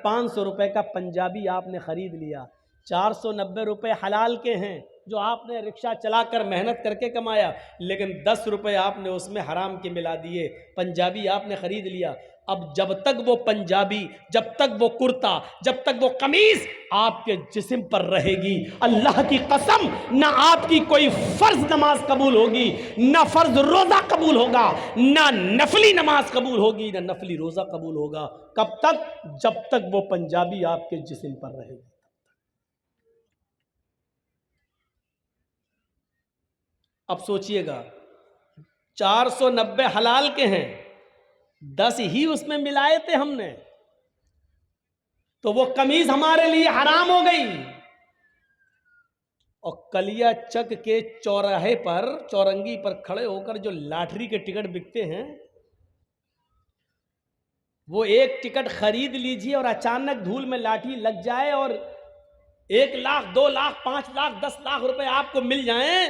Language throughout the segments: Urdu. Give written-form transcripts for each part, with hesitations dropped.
500 روپے کا پنجابی آپ نے خرید لیا، 490 روپے حلال کے ہیں جو آپ نے رکشہ چلا کر محنت کر کے کمایا، لیکن 10 روپے آپ نے اس میں حرام کے ملا دیے، پنجابی آپ نے خرید لیا۔ اب جب تک وہ پنجابی، جب تک وہ کرتا، جب تک وہ قمیض آپ کے جسم پر رہے گی، اللہ کی قسم نہ آپ کی کوئی فرض نماز قبول ہوگی، نہ فرض روزہ قبول ہوگا، نہ نفلی نماز قبول ہوگی، نہ نفلی روزہ قبول ہوگا۔ کب تک؟ جب تک وہ پنجابی آپ کے جسم پر رہے گی۔ اب سوچئے گا، 490 حلال کے ہیں، 10 ہی اس میں ملائے تھے ہم نے، تو وہ قمیض ہمارے لیے حرام ہو گئی۔ اور کلیا چک کے چوراہے پر، چورنگی پر کھڑے ہو کر جو لاٹری کے ٹکٹ بکتے ہیں، وہ ایک ٹکٹ خرید لیجئے اور اچانک دھول میں لاٹھی لگ جائے اور 1 لاکھ 2 لاکھ 5 لاکھ 10 لاکھ روپے آپ کو مل جائیں۔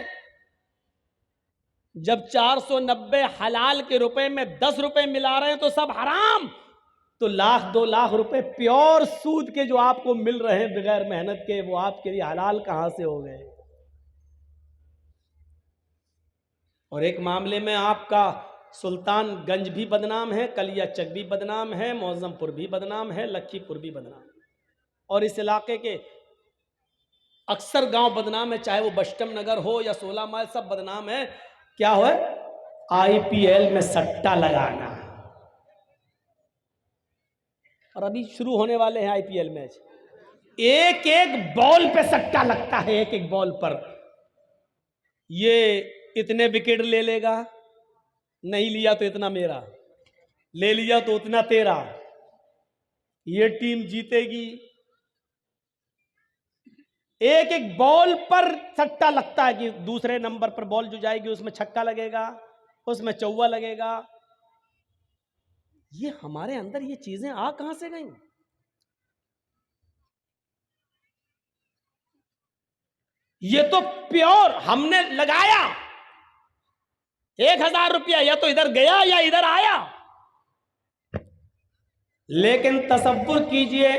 جب 490 حلال کے روپے میں 10 روپے ملا رہے ہیں تو سب حرام، تو 1 لاکھ 2 لاکھ روپے پیور سود کے جو آپ کو مل رہے ہیں بغیر محنت کے، وہ آپ کے لیے حلال کہاں سے ہو گئے؟ اور ایک معاملے میں آپ کا سلطان گنج بھی بدنام ہے، کلیا چک بھی بدنام ہے، معظم پور بھی بدنام ہے، لکھی پور بھی بدنام ہے، اور اس علاقے کے اکثر گاؤں بدنام ہے، چاہے وہ بشٹم نگر ہو یا 16 مائل، سب بدنام ہے۔ کیا ہے؟ آئی پی ایل میں سٹا لگانا، اور ابھی شروع ہونے والے ہیں آئی پی ایل میچ، ایک ایک بال پہ سٹا لگتا ہے، ایک ایک بال پر، یہ اتنے وکٹ لے لے گا، نہیں لیا تو اتنا میرا، لے لیا تو اتنا تیرا، یہ ٹیم جیتے گی، ایک ایک بال پر سٹا لگتا ہے کہ دوسرے نمبر پر بال جو جائے گی اس میں چھکا لگے گا، اس میں چوہ لگے گا۔ یہ ہمارے اندر یہ چیزیں آ کہاں سے گئیں؟ یہ تو پیور ہم نے لگایا، 1000 روپیہ یا تو ادھر گیا یا ادھر آیا، لیکن تصور کیجئے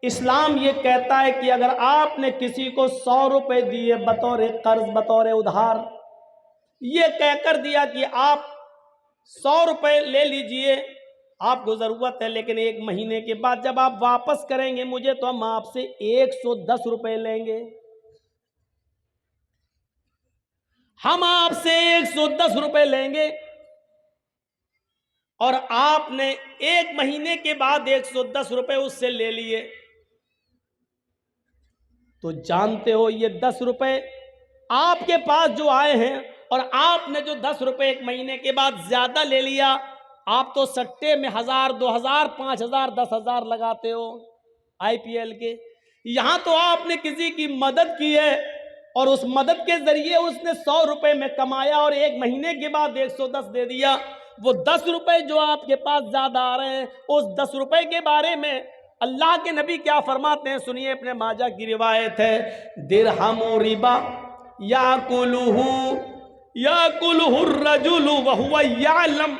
اسلام یہ کہتا ہے کہ اگر آپ نے کسی کو 100 روپے دیے بطور قرض، بطور ادھار، یہ کہہ کر دیا کہ آپ 100 روپے لے لیجئے، آپ کو ضرورت ہے، لیکن 1 مہینے کے بعد جب آپ واپس کریں گے مجھے تو ہم آپ سے 110 روپے لیں گے، ہم آپ سے 110 روپے لیں گے، اور آپ نے 1 مہینے کے بعد 110 روپے اس سے لے لیے، تو جانتے ہو یہ 10 روپے آپ کے پاس جو آئے ہیں، اور آپ نے جو 10 روپے 1 مہینے کے بعد زیادہ لے لیا، آپ تو سٹے میں 1000 2000 5000 10,000 لگاتے ہو آئی پی ایل کے، یہاں تو آپ نے کسی کی مدد کی ہے اور اس مدد کے ذریعے اس نے 100 روپے میں کمایا اور 1 مہینے کے بعد 110 دے دیا۔ وہ 10 روپے جو آپ کے پاس زیادہ آ رہے ہیں، اس 10 روپے کے بارے میں اللہ کے نبی کیا فرماتے ہیں سنیے، اپنے ماجہ کی روایت ہے، درہم ربا یاکلہ الرجل وہو یعلم،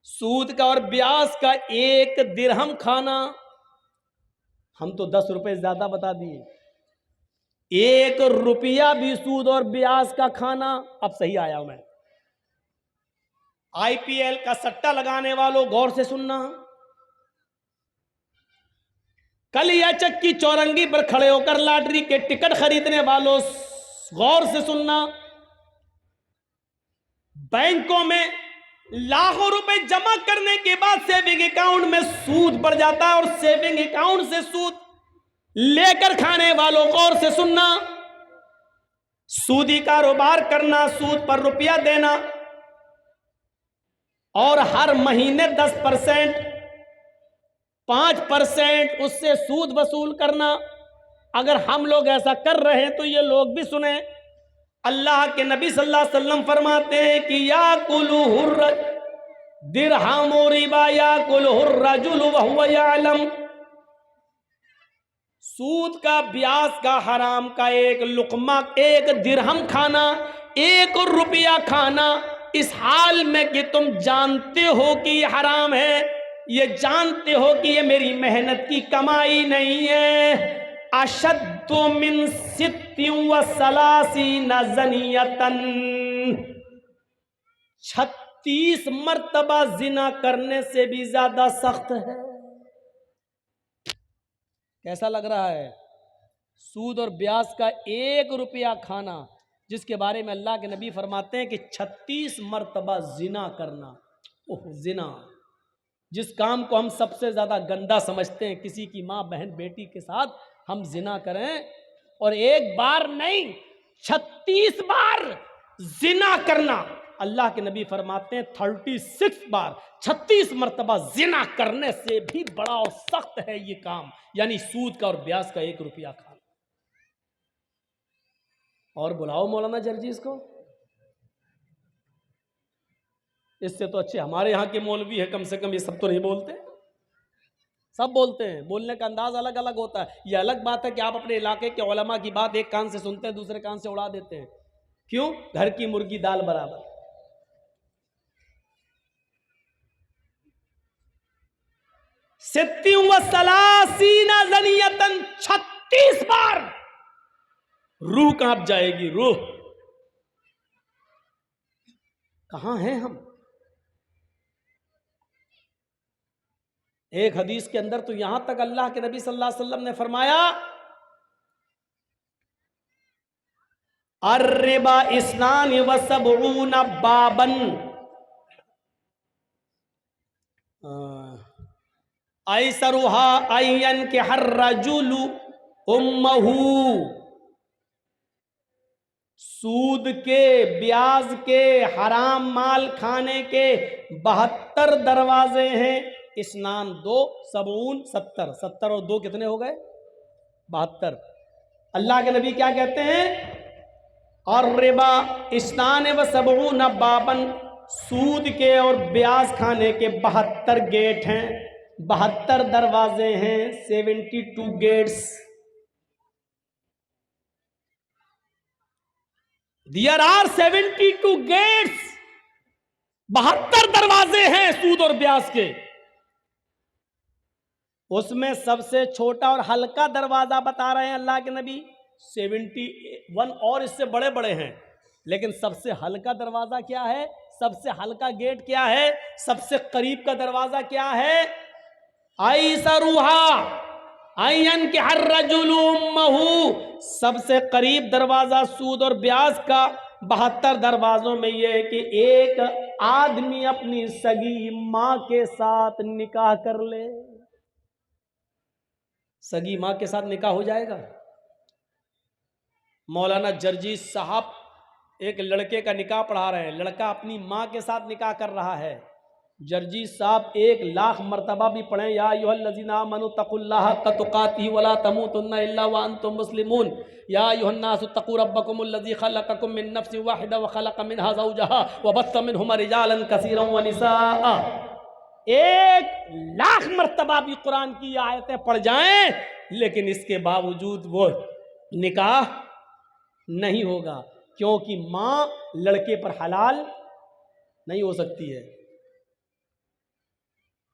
سود کا اور بیاج کا 1 درہم کھانا، ہم تو 10 روپے زیادہ بتا دیے، 1 روپیہ بھی سود اور بیاج کا کھانا۔ اب صحیح آیا ہوں میں، آئی پی ایل کا سٹا لگانے والوں غور سے سننا، کلیا چک کی چورنگی پر کھڑے ہو کر لاٹری کے ٹکٹ خریدنے والوں غور سے سننا، بینکوں میں لاکھوں روپے جمع کرنے کے بعد سیونگ اکاؤنٹ میں سود بڑھ جاتا ہے، اور سیونگ اکاؤنٹ سے سود لے کر کھانے والوں غور سے سننا، سودی کاروبار کرنا، سود پر روپیہ دینا، اور ہر مہینے 10% 5% اس سے سود وصول کرنا۔ اگر ہم لوگ ایسا کر رہے ہیں تو یہ لوگ بھی سنیں، اللہ کے نبی صلی اللہ علیہ وسلم فرماتے ہیں کہ یاکلہ درہم ربا یاکلہ الرجل وہو یعلم، سود کا بیاج کا حرام کا 1 لقمہ 1 درہم کھانا، 1 روپیہ کھانا، اس حال میں کہ تم جانتے ہو کہ یہ حرام ہے، یہ جانتے ہو کہ یہ میری محنت کی کمائی نہیں ہے. اشد من 36 زنیتن، 36 مرتبہ زنا کرنے سے بھی زیادہ سخت ہے. کیسا لگ رہا ہے؟ سود اور بیاج کا 1 روپیہ کھانا، جس کے بارے میں اللہ کے نبی فرماتے ہیں کہ 36 مرتبہ زنا کرنا. زنا، جس کام کو ہم سب سے زیادہ گندا سمجھتے ہیں، کسی کی ماں بہن بیٹی کے ساتھ ہم زنا کریں، اور 1 بار نہیں 36 بار زنا کرنا. اللہ کے نبی فرماتے ہیں 36 بار، 36 مرتبہ زنا کرنے سے بھی بڑا اور سخت ہے یہ کام، یعنی سود کا اور بیاج کا 1 روپیہ کھانا. اور بلاؤ مولانا جرجیز کو، اس سے تو اچھے ہمارے یہاں کے مولوی ہے، کم سے کم یہ سب تو نہیں بولتے. سب بولتے ہیں، بولنے کا انداز الگ الگ ہوتا ہے. یہ الگ بات ہے کہ آپ اپنے علاقے کے علماء کی بات ایک کان سے سنتے ہیں، دوسرے کان سے اڑا دیتے ہیں. کیوں؟ گھر کی مرغی دال برابر. 36 زنیتن، 36 بار. روح کانپ جائے گی، روح. کہاں ہیں ہم؟ ایک حدیث کے اندر تو یہاں تک اللہ کے نبی صلی اللہ علیہ وسلم نے فرمایا الربا 72 بابا ایسرها ان ينكح الرجل امه. سود کے، بیاج کے، حرام مال کھانے کے 72 دروازے ہیں. اسنان 2 70 70 اور 2 کتنے ہو گئے؟ 72. اللہ کے نبی کیا کہتے ہیں؟ اور ربا 72 بابن، سود کے اور بیاج کھانے کے 72 گیٹ ہیں، 72 دروازے ہیں. 72 گیٹس. There are 72 gates. 72 دروازے ہیں سود اور بیاج کے. اس میں سب سے چھوٹا اور ہلکا دروازہ بتا رہے ہیں اللہ کے نبی 71، اور اس سے بڑے بڑے ہیں. لیکن سب سے ہلکا دروازہ کیا ہے؟ سب سے ہلکا گیٹ کیا ہے؟ سب سے قریب کا دروازہ کیا ہے؟ ایسروہا این کے ہر رجل امہ. سب سے قریب دروازہ سود اور بیاج کا 72 دروازوں میں یہ ہے کہ ایک آدمی اپنی سگی ماں کے ساتھ نکاح کر لے. سگی ماں کے ساتھ نکاح ہو جائے گا؟ مولانا جرجیز صاحب ایک لڑکے کا نکاح پڑھا رہے ہیں، لڑکا اپنی ماں کے ساتھ نکاح کر رہا ہے. جرجیز صاحب 1,00,000 مرتبہ بھی پڑھیں یا ایھا الذین آمنوا اتقوا اللہ حق تقاتہ ولا تموتن الا وانتم مسلمون. یا ایھا الناس اتقوا ربکم الذی خلقکم من نفس واحدہ وخلق منها زوجها وبث منہما رجالا کثیرا ونساء. 1,00,000 مرتبہ بھی قرآن کی آیتیں پڑھ جائیں لیکن اس کے باوجود وہ نکاح نہیں ہوگا، کیونکہ ماں لڑکے پر حلال نہیں ہو سکتی ہے.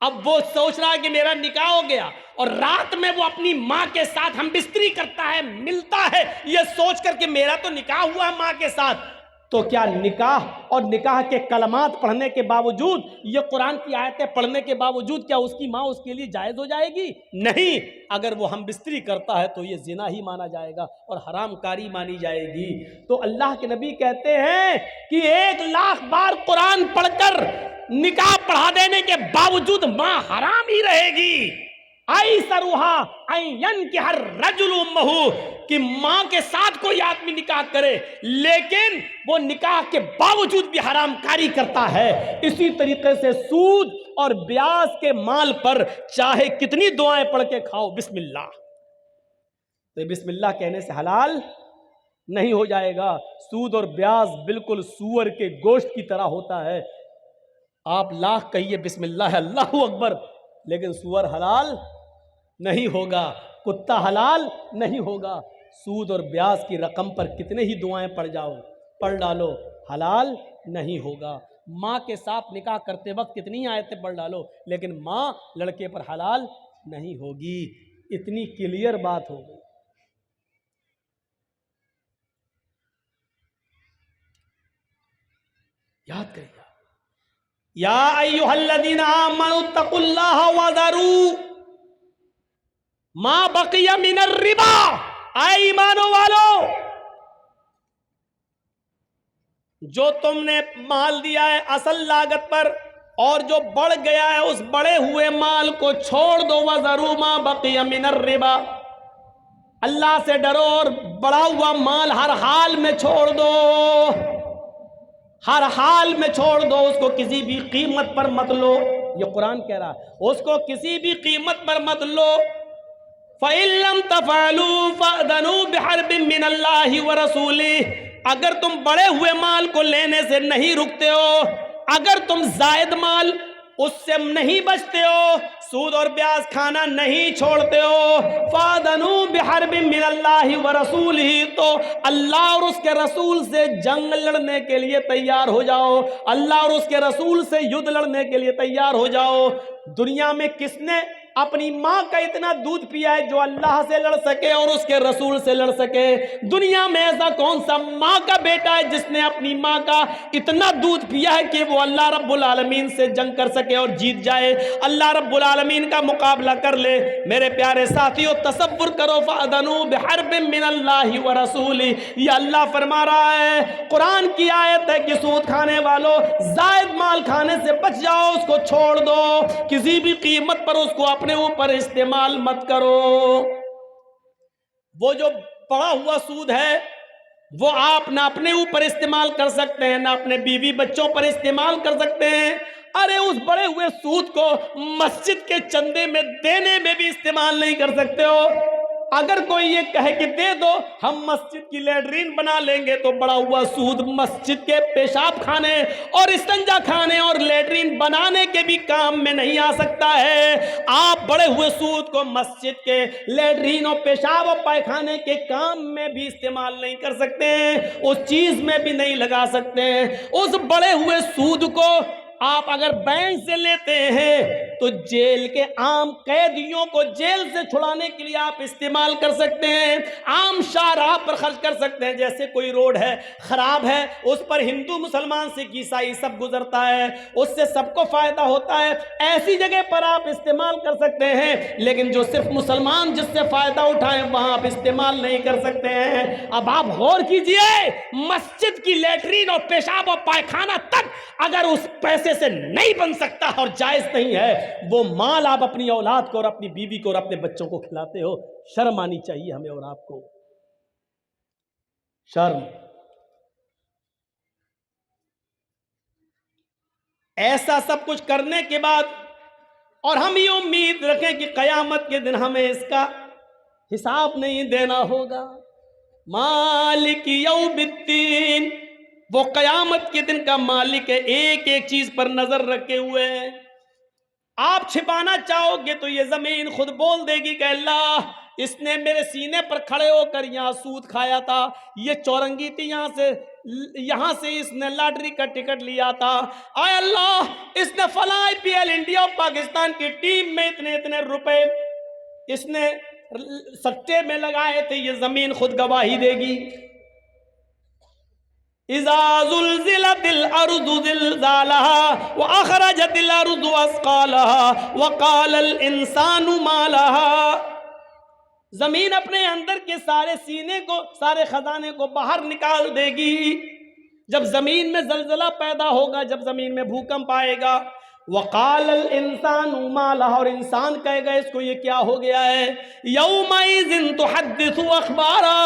اب وہ سوچ رہا ہے کہ میرا نکاح ہو گیا، اور رات میں وہ اپنی ماں کے ساتھ ہم بستری کرتا ہے، ملتا ہے، یہ سوچ کر کہ میرا تو نکاح ہوا ہے ماں کے ساتھ. تو کیا نکاح اور نکاح کے کلمات پڑھنے کے باوجود، یہ قرآن کی آیتیں پڑھنے کے باوجود کیا اس کی ماں اس کے لیے جائز ہو جائے گی؟ نہیں. اگر وہ ہم بستری کرتا ہے تو یہ زنا ہی مانا جائے گا اور حرام کاری مانی جائے گی. تو اللہ کے نبی کہتے ہیں کہ 1,00,000 بار قرآن پڑھ کر نکاح پڑھا دینے کے باوجود ماں حرام ہی رہے گی. ایسروہا ان ینکح الرجل امہ، کہ ماں کے ساتھ کوئی آدمی نکاح کرے لیکن وہ نکاح کے باوجود بھی حرام کاری کرتا ہے. اسی طریقے سے سود اور بیاج کے مال پر چاہے کتنی دعائیں پڑھ کے کھاؤ، بسم اللہ، تو بسم اللہ کہنے سے حلال نہیں ہو جائے گا. سود اور بیاج بالکل سور کے گوشت کی طرح ہوتا ہے. آپ لاکھ کہیے بسم اللہ اللہ اکبر، لیکن سور حلال نہیں ہوگا، کتا حلال نہیں ہوگا. سود اور بیاج کی رقم پر کتنے ہی دعائیں پڑھ ڈالو، حلال نہیں ہوگا. ماں کے ساتھ نکاح کرتے وقت کتنی آیتیں پڑھ ڈالو لیکن ماں لڑکے پر حلال نہیں ہوگی. اتنی کلیئر بات ہو گئی. یاد کریے یا ایھا الذین آمنوا اتقوا اللہ وذروا ما بقی من الربا. اے ایمانوں والو، جو تم نے مال دیا ہے اصل لاگت پر اور جو بڑھ گیا ہے اس بڑے ہوئے مال کو چھوڑ دو. وذروا ما بقی من الربا، اللہ سے ڈرو اور بڑا ہوا مال ہر حال میں چھوڑ دو. ہر حال میں چھوڑ دو، اس کو کسی بھی قیمت پر مت لو. یہ قرآن کہہ رہا ہے اس کو کسی بھی قیمت پر مت لو. فَإِن لَّمْ تَفْعَلُوا فَأْذَنُوا بِحَرْبٍ مِّنَ اللَّهِ وَرَسُولِهِ. اگر تم بڑے ہوئے مال کو لینے سے نہیں رکتے ہو، اگر تم زائد مال اس سے نہیں بچتے ہو، سود اور بیاج کھانا نہیں چھوڑتے ہو، فَأْذَنُوا بِحَرْبٍ مِّنَ اللَّهِ وَرَسُولِهِ، تو اللہ اور اس کے رسول سے جنگ لڑنے کے لیے تیار ہو جاؤ. اللہ اور اس کے رسول سے یدھ لڑنے کے لیے تیار ہو جاؤ. دنیا میں کس نے اپنی ماں کا اتنا دودھ پیا ہے جو اللہ سے لڑ سکے اور اس کے رسول سے لڑ سکے؟ دنیا میں ایسا کون سا ماں کا بیٹا ہے جس نے اپنی ماں کا اتنا دودھ پیا ہے کہ وہ اللہ رب العالمین سے جنگ کر سکے اور جیت جائے، اللہ رب العالمین کا مقابلہ کر لے؟ میرے پیارے ساتھیوں، تصور کرو فَأْذَنُوا بِحَرْبٍ مِّنَ اللَّهِ وَرَسُولِهِ. یہ اللہ فرما رہا ہے، قرآن کی آیت ہے کہ سود کھانے والوں زائد مال کھانے سے بچ جاؤ، اس کو چھوڑ دو، کسی بھی قیمت پر اس کو اپنے اوپر استعمال مت کرو. وہ جو پڑا ہوا سود ہے وہ آپ نہ اپنے اوپر استعمال کر سکتے ہیں نہ اپنے بیوی بچوں پر استعمال کر سکتے ہیں. ارے اس بڑے ہوئے سود کو مسجد کے چندے میں دینے میں بھی استعمال نہیں کر سکتے ہو. اگر کوئی یہ کہے کہ دے دو ہم مسجد کی لیٹرین بنا لیں گے، تو بڑا ہوا سود مسجد کے پیشاب خانے اور استنجا خانے اور لیٹرین بنانے کے بھی کام میں نہیں آ سکتا ہے. آپ بڑے ہوئے سود کو مسجد کے لیٹرین اور پیشاب اور پائخانے کے کام میں بھی استعمال نہیں کر سکتے ہیں، اس چیز میں بھی نہیں لگا سکتے ہیں. اس بڑے ہوئے سود کو آپ اگر بینک سے لیتے ہیں تو جیل کے عام قیدیوں کو جیل سے چھڑانے کے لیے آپ استعمال کر سکتے ہیں، عام شاہراہ پر خرچ کر سکتے ہیں. جیسے کوئی روڈ ہے خراب ہے، اس پر ہندو مسلمان سکھ عیسائی سب گزرتا ہے، اس سے سب کو فائدہ ہوتا ہے، ایسی جگہ پر آپ استعمال کر سکتے ہیں. لیکن جو صرف مسلمان جس سے فائدہ اٹھائیں وہاں آپ استعمال نہیں کر سکتے ہیں. اب آپ غور کیجئے، مسجد کی لیٹرین اور پیشاب اور پائخانہ تک اگر اس پیسے سے نہیں بن سکتا اور جائز نہیں ہے، وہ مال آپ اپنی اولاد کو اور اپنی بیوی کو اور اپنے بچوں کو کھلاتے ہو. شرم آنی چاہیے ہمیں اور آپ کو، شرم. ایسا سب کچھ کرنے کے بعد اور ہم یہ امید رکھیں کہ قیامت کے دن ہمیں اس کا حساب نہیں دینا ہوگا. مالک یوم الدین، وہ قیامت کے دن کا مالک ہے، ایک ایک چیز پر نظر رکھے ہوئے ہیں. آپ چھپانا چاہو گے تو یہ زمین خود بول دے گی کہ اللہ اس نے میرے سینے پر کھڑے ہو کر یہاں سود کھایا تھا، یہ چورنگی تھی، یہاں سے اس نے لاٹری کا ٹکٹ لیا تھا، اے اللہ اس نے فلاں IPL انڈیا اور پاکستان کی ٹیم میں اتنے روپے اس نے سٹے میں لگائے تھے. یہ زمین خود گواہی دے گی. اذا زلزلت الارض زلزالها واخرجت الارض اثقالها وقال الانسان ما لها. زمین اپنے اندر کے سارے سینے کو، سارے خزانے کو باہر نکال دے گی. جب زمین میں زلزلہ پیدا ہوگا، جب زمین میں بھوکمپ آئے گا، وقال الانسان ما لها، اور انسان کہے گا اس کو یہ کیا ہو گیا ہے. یومئذ تحدث اخبارا،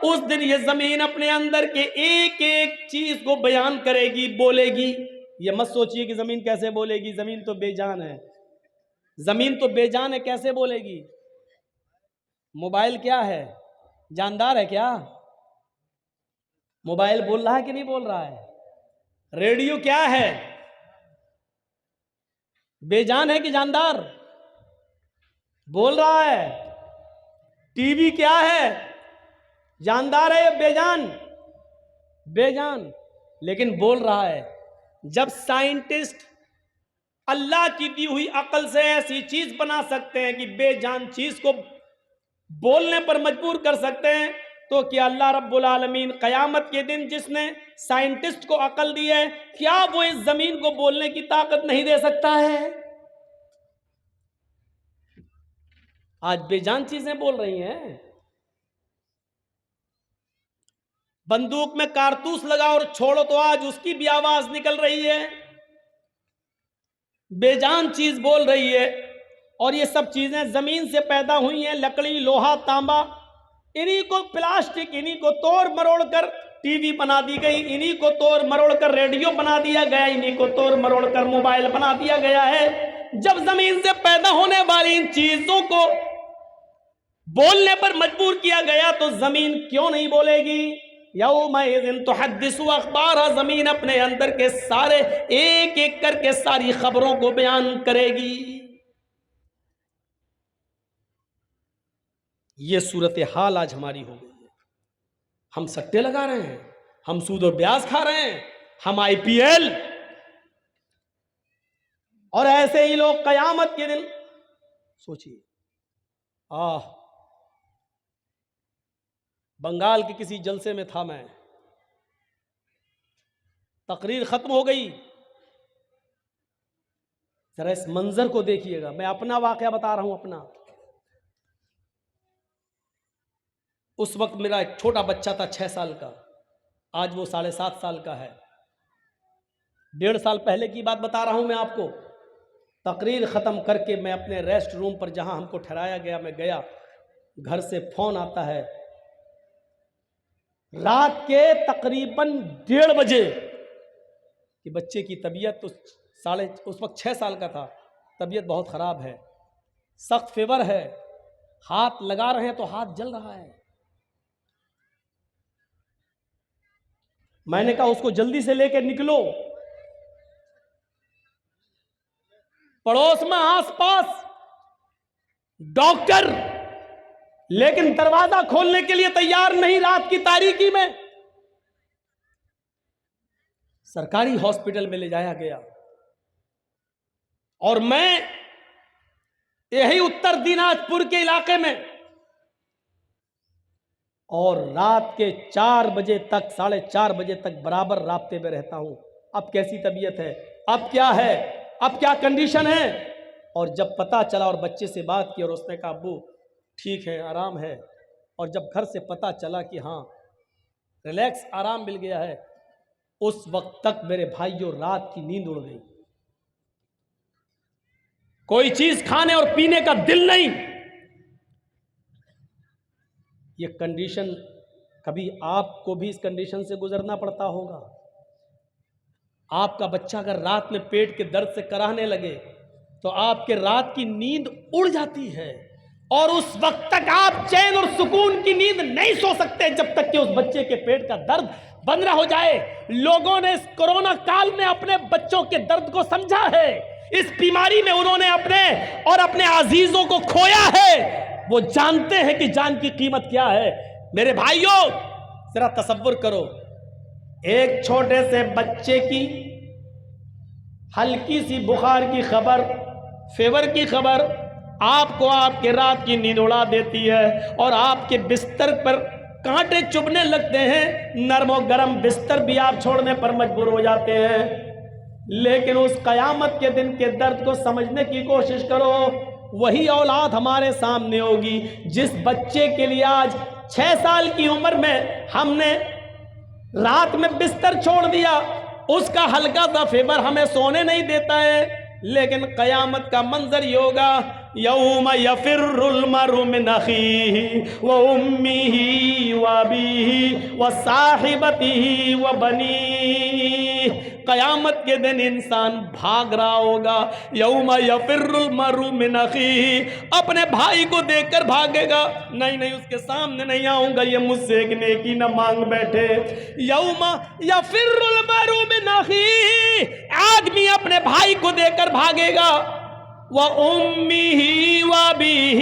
اس دن یہ زمین اپنے اندر کے ایک ایک چیز کو بیان کرے گی، بولے گی. یہ مت سوچئے کہ زمین کیسے بولے گی، زمین تو بے جان ہے. زمین تو بے جان ہے، کیسے بولے گی؟ موبائل کیا ہے؟ جاندار ہے کیا؟ موبائل بول رہا ہے کہ نہیں بول رہا ہے؟ ریڈیو کیا ہے؟ بے جان ہے کہ جاندار؟ بول رہا ہے. ٹی وی کیا ہے؟ جاندار ہے یا بے جان؟ بے جان، لیکن بول رہا ہے. جب سائنٹسٹ اللہ کی دی ہوئی عقل سے ایسی چیز بنا سکتے ہیں کہ بے جان چیز کو بولنے پر مجبور کر سکتے ہیں، تو کیا اللہ رب العالمین قیامت کے دن جس نے سائنٹسٹ کو عقل دی ہے، کیا وہ اس زمین کو بولنے کی طاقت نہیں دے سکتا ہے؟ آج بے جان چیزیں بول رہی ہیں، بندوق میں کارتوس لگا اور چھوڑو تو آج اس کی بھی آواز نکل رہی ہے، بے جان چیز بول رہی ہے۔ اور یہ سب چیزیں زمین سے پیدا ہوئی ہیں، لکڑی، لوہا، تانبا، انہی کو پلاسٹک، انہی کو توڑ مروڑ کر ٹی وی بنا دی گئی، انہی کو توڑ مروڑ کر ریڈیو بنا دیا گیا، انہی کو توڑ مروڑ کر موبائل بنا دیا گیا ہے۔ جب زمین سے پیدا ہونے والی ان چیزوں کو بولنے پر مجبور کیا گیا تو زمین کیوں نہیں بولے گی؟ یومئذ تحدث اخبارہا، زمین اپنے اندر کے سارے ایک ایک کر کے ساری خبروں کو بیان کرے گی۔ یہ صورتحال آج ہماری ہو گئی ہے۔ ہم سٹے لگا رہے ہیں، ہم سود اور بیاج کھا رہے ہیں، ہم آئی پی ایل، اور ایسے ہی لوگ قیامت کے دن سوچیے، بنگال کے کسی جلسے میں تھا، میں تقریر ختم ہو گئی، ذرا اس منظر کو دیکھیے گا، میں اپنا واقعہ بتا رہا ہوں اپنا۔ اس وقت میرا ایک چھوٹا بچہ تھا 6 سال کا، آج وہ 7.5 سال کا ہے۔ 1.5 سال پہلے کی بات بتا رہا ہوں میں آپ کو۔ تقریر ختم کر کے میں اپنے ریسٹ روم پر جہاں ہم کو ٹھہرایا گیا میں گیا، گھر سے فون آتا ہے رات کے تقریباً 1:30 بجے کہ بچے کی طبیعت تو اس وقت 6 سال کا تھا، طبیعت بہت خراب ہے، سخت فیور ہے، ہاتھ لگا رہے ہیں تو ہاتھ جل رہا ہے۔ میں نے کہا اس کو جلدی سے لے کے نکلو۔ پڑوس میں آس پاس ڈاکٹر، لیکن دروازہ کھولنے کے لیے تیار نہیں، رات کی تاریکی میں سرکاری ہاسپٹل میں لے جایا گیا۔ اور میں یہی اتر دیناج پور کے علاقے میں، اور رات کے 4 بجے تک 4:30 بجے تک برابر رابطے میں رہتا ہوں، اب کیسی طبیعت ہے، اب کیا ہے، اب کیا کنڈیشن ہے۔ اور جب پتا چلا اور بچے سے بات کی اور اس نے کہا ابو ٹھیک ہے، آرام ہے، اور جب گھر سے پتا چلا کہ ہاں ریلیکس، آرام مل گیا ہے، اس وقت تک میرے بھائیوں رات کی نیند اڑ گئی، کوئی چیز کھانے اور پینے کا دل نہیں۔ یہ کنڈیشن، کبھی آپ کو بھی اس کنڈیشن سے گزرنا پڑتا ہوگا۔ آپ کا بچہ اگر رات میں پیٹ کے درد سے کراہنے لگے تو آپ کے رات کی نیند اڑ جاتی ہے، اور اس وقت تک آپ چین اور سکون کی نیند نہیں سو سکتے جب تک کہ اس بچے کے پیٹ کا درد بند نہ ہو جائے۔ لوگوں نے اس کورونا کال میں اپنے بچوں کے درد کو سمجھا ہے، اس بیماری میں انہوں نے اپنے عزیزوں کو کھویا ہے، وہ جانتے ہیں کہ جان کی قیمت کیا ہے۔ میرے بھائیوں ذرا تصور کرو، ایک چھوٹے سے بچے کی ہلکی سی بخار کی خبر، فیور کی خبر آپ کو آپ کے رات کی نیند اڑا دیتی ہے، اور آپ کے بستر پر کانٹے چبھنے لگتے ہیں، نرم و گرم بستر بھی آپ چھوڑنے پر مجبور ہو جاتے ہیں۔ لیکن اس قیامت کے دن کے درد کو سمجھنے کی کوشش کرو، وہی اولاد ہمارے سامنے ہوگی جس بچے کے لیے آج 6 سال کی عمر میں ہم نے رات میں بستر چھوڑ دیا، اس کا ہلکا سا فیور ہمیں سونے نہیں دیتا ہے۔ لیکن قیامت کا منظر یہ ہوگا، یوم یفر المرء من اخیہ وامہ وابیہ وصاحبتہ وبنیہ۔ قیامت کے دن انسان بھاگ رہا ہوگا، یوم یفر المرء من اخیہ، اپنے بھائی کو دیکھ کر بھاگے گا، نہیں اس کے سامنے نہیں آؤں گا، یہ مجھ سے ایک نیکی نہ مانگ بیٹھے۔ یوم یفر المرء من اخیہ، آدمی اپنے بھائی کو دیکھ کر بھاگے گا، وَأُمِّهِ وَأَبِيهِ،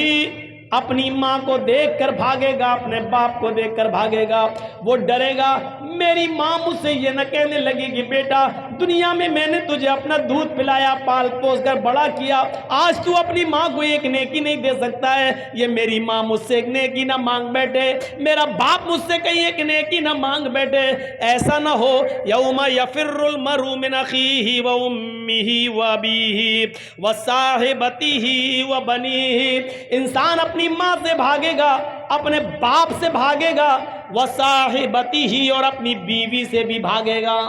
اپنی ماں کو دیکھ کر بھاگے گا، اپنے باپ کو دیکھ کر بھاگے گا، وہ ڈرے گا میری ماں مجھ سے یہ نہ کہنے لگے کہ بیٹا دنیا میں میں نے تجھے اپنا دودھ پلایا پال پوس کر بڑا کیا، آج تو اپنی ماں کو ایک نیکی نہیں دے سکتا ہے، یہ میری ماں مجھ سے ایک نیکی نہ مانگ بیٹھے، میرا باپ مجھ سے کہیں ایک نیکی نہ مانگ بیٹھے، ایسا نہ ہو یوم یفر المرء من اخیہ و امہ و ابیہ و صاحبتہ و بنیہ، انسان اپنی ماں سے بھاگے گا، اپنے باپ سے بھاگے گا، وصاحبتہ اور اپنی بیوی سے بھی بھاگے گا،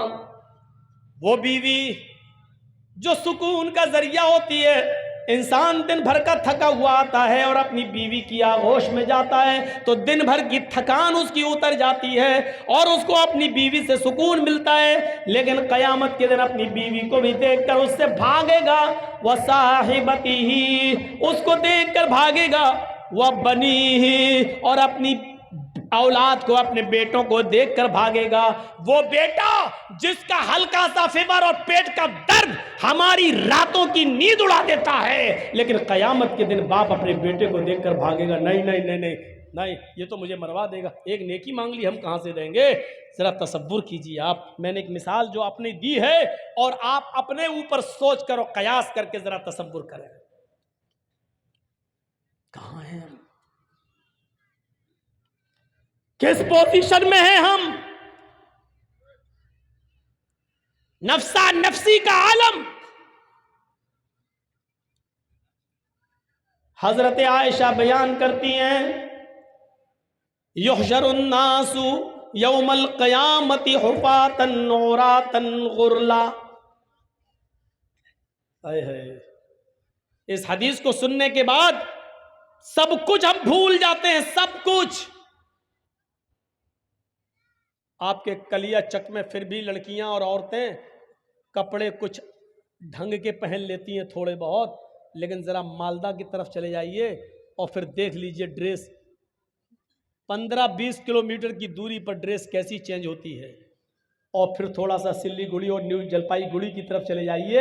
وہ بیوی جو سکون کا ذریعہ ہوتی ہے۔ انسان دن بھر کا تھکا ہوا آتا ہے اور اپنی بیوی کی آغوش میں جاتا ہے تو دن بھر کی تھکان اس کی اتر جاتی ہے اور اس کو اپنی بیوی سے سکون ملتا ہے، لیکن قیامت کے دن اپنی بیوی کو بھی دیکھ کر اس سے بھاگے گا، وصاحبتہ اس کو دیکھ کر بھاگے گا، وبنیہ اور اپنی اولاد کو اپنے بیٹوں کو دیکھ کر بھاگے گا۔ وہ بیٹا جس کا ہلکا سا فیور اور پیٹ کا درد ہماری راتوں کی نیند اڑا دیتا ہے، لیکن قیامت کے دن باپ اپنے بیٹے کو دیکھ کر بھاگے گا، نہیں نہیں نہیں نہیں نہیں، یہ تو مجھے مروا دے گا، ایک نیکی مانگ لی ہم کہاں سے دیں گے؟ ذرا تصور کیجئے آپ، میں نے ایک مثال جو آپ نے دی ہے اور آپ اپنے اوپر سوچ کر اور قیاس کر کے ذرا تصور کریں، کہاں ہیں ہم؟ کس پوزیشن میں ہیں ہم؟ نفسا نفسی کا عالم۔ حضرت عائشہ بیان کرتی ہیں یحشر الناس یوم القیامت حفاتا عراتا غرلا، اس حدیث کو سننے کے بعد سب کچھ ہم بھول جاتے ہیں، سب کچھ۔ آپ کے کلیا چک میں پھر بھی لڑکیاں اور عورتیں کپڑے کچھ ڈھنگ کے پہن لیتی ہیں تھوڑے بہت، لیکن ذرا مالدہ کی طرف چلے جائیے اور پھر دیکھ لیجئے ڈریس 15-20 کلومیٹر کی دوری پر ڈریس کیسی چینج ہوتی ہے، اور پھر تھوڑا سا سلی گڑی اور نیو جلپائی گڑی کی طرف چلے جائیے،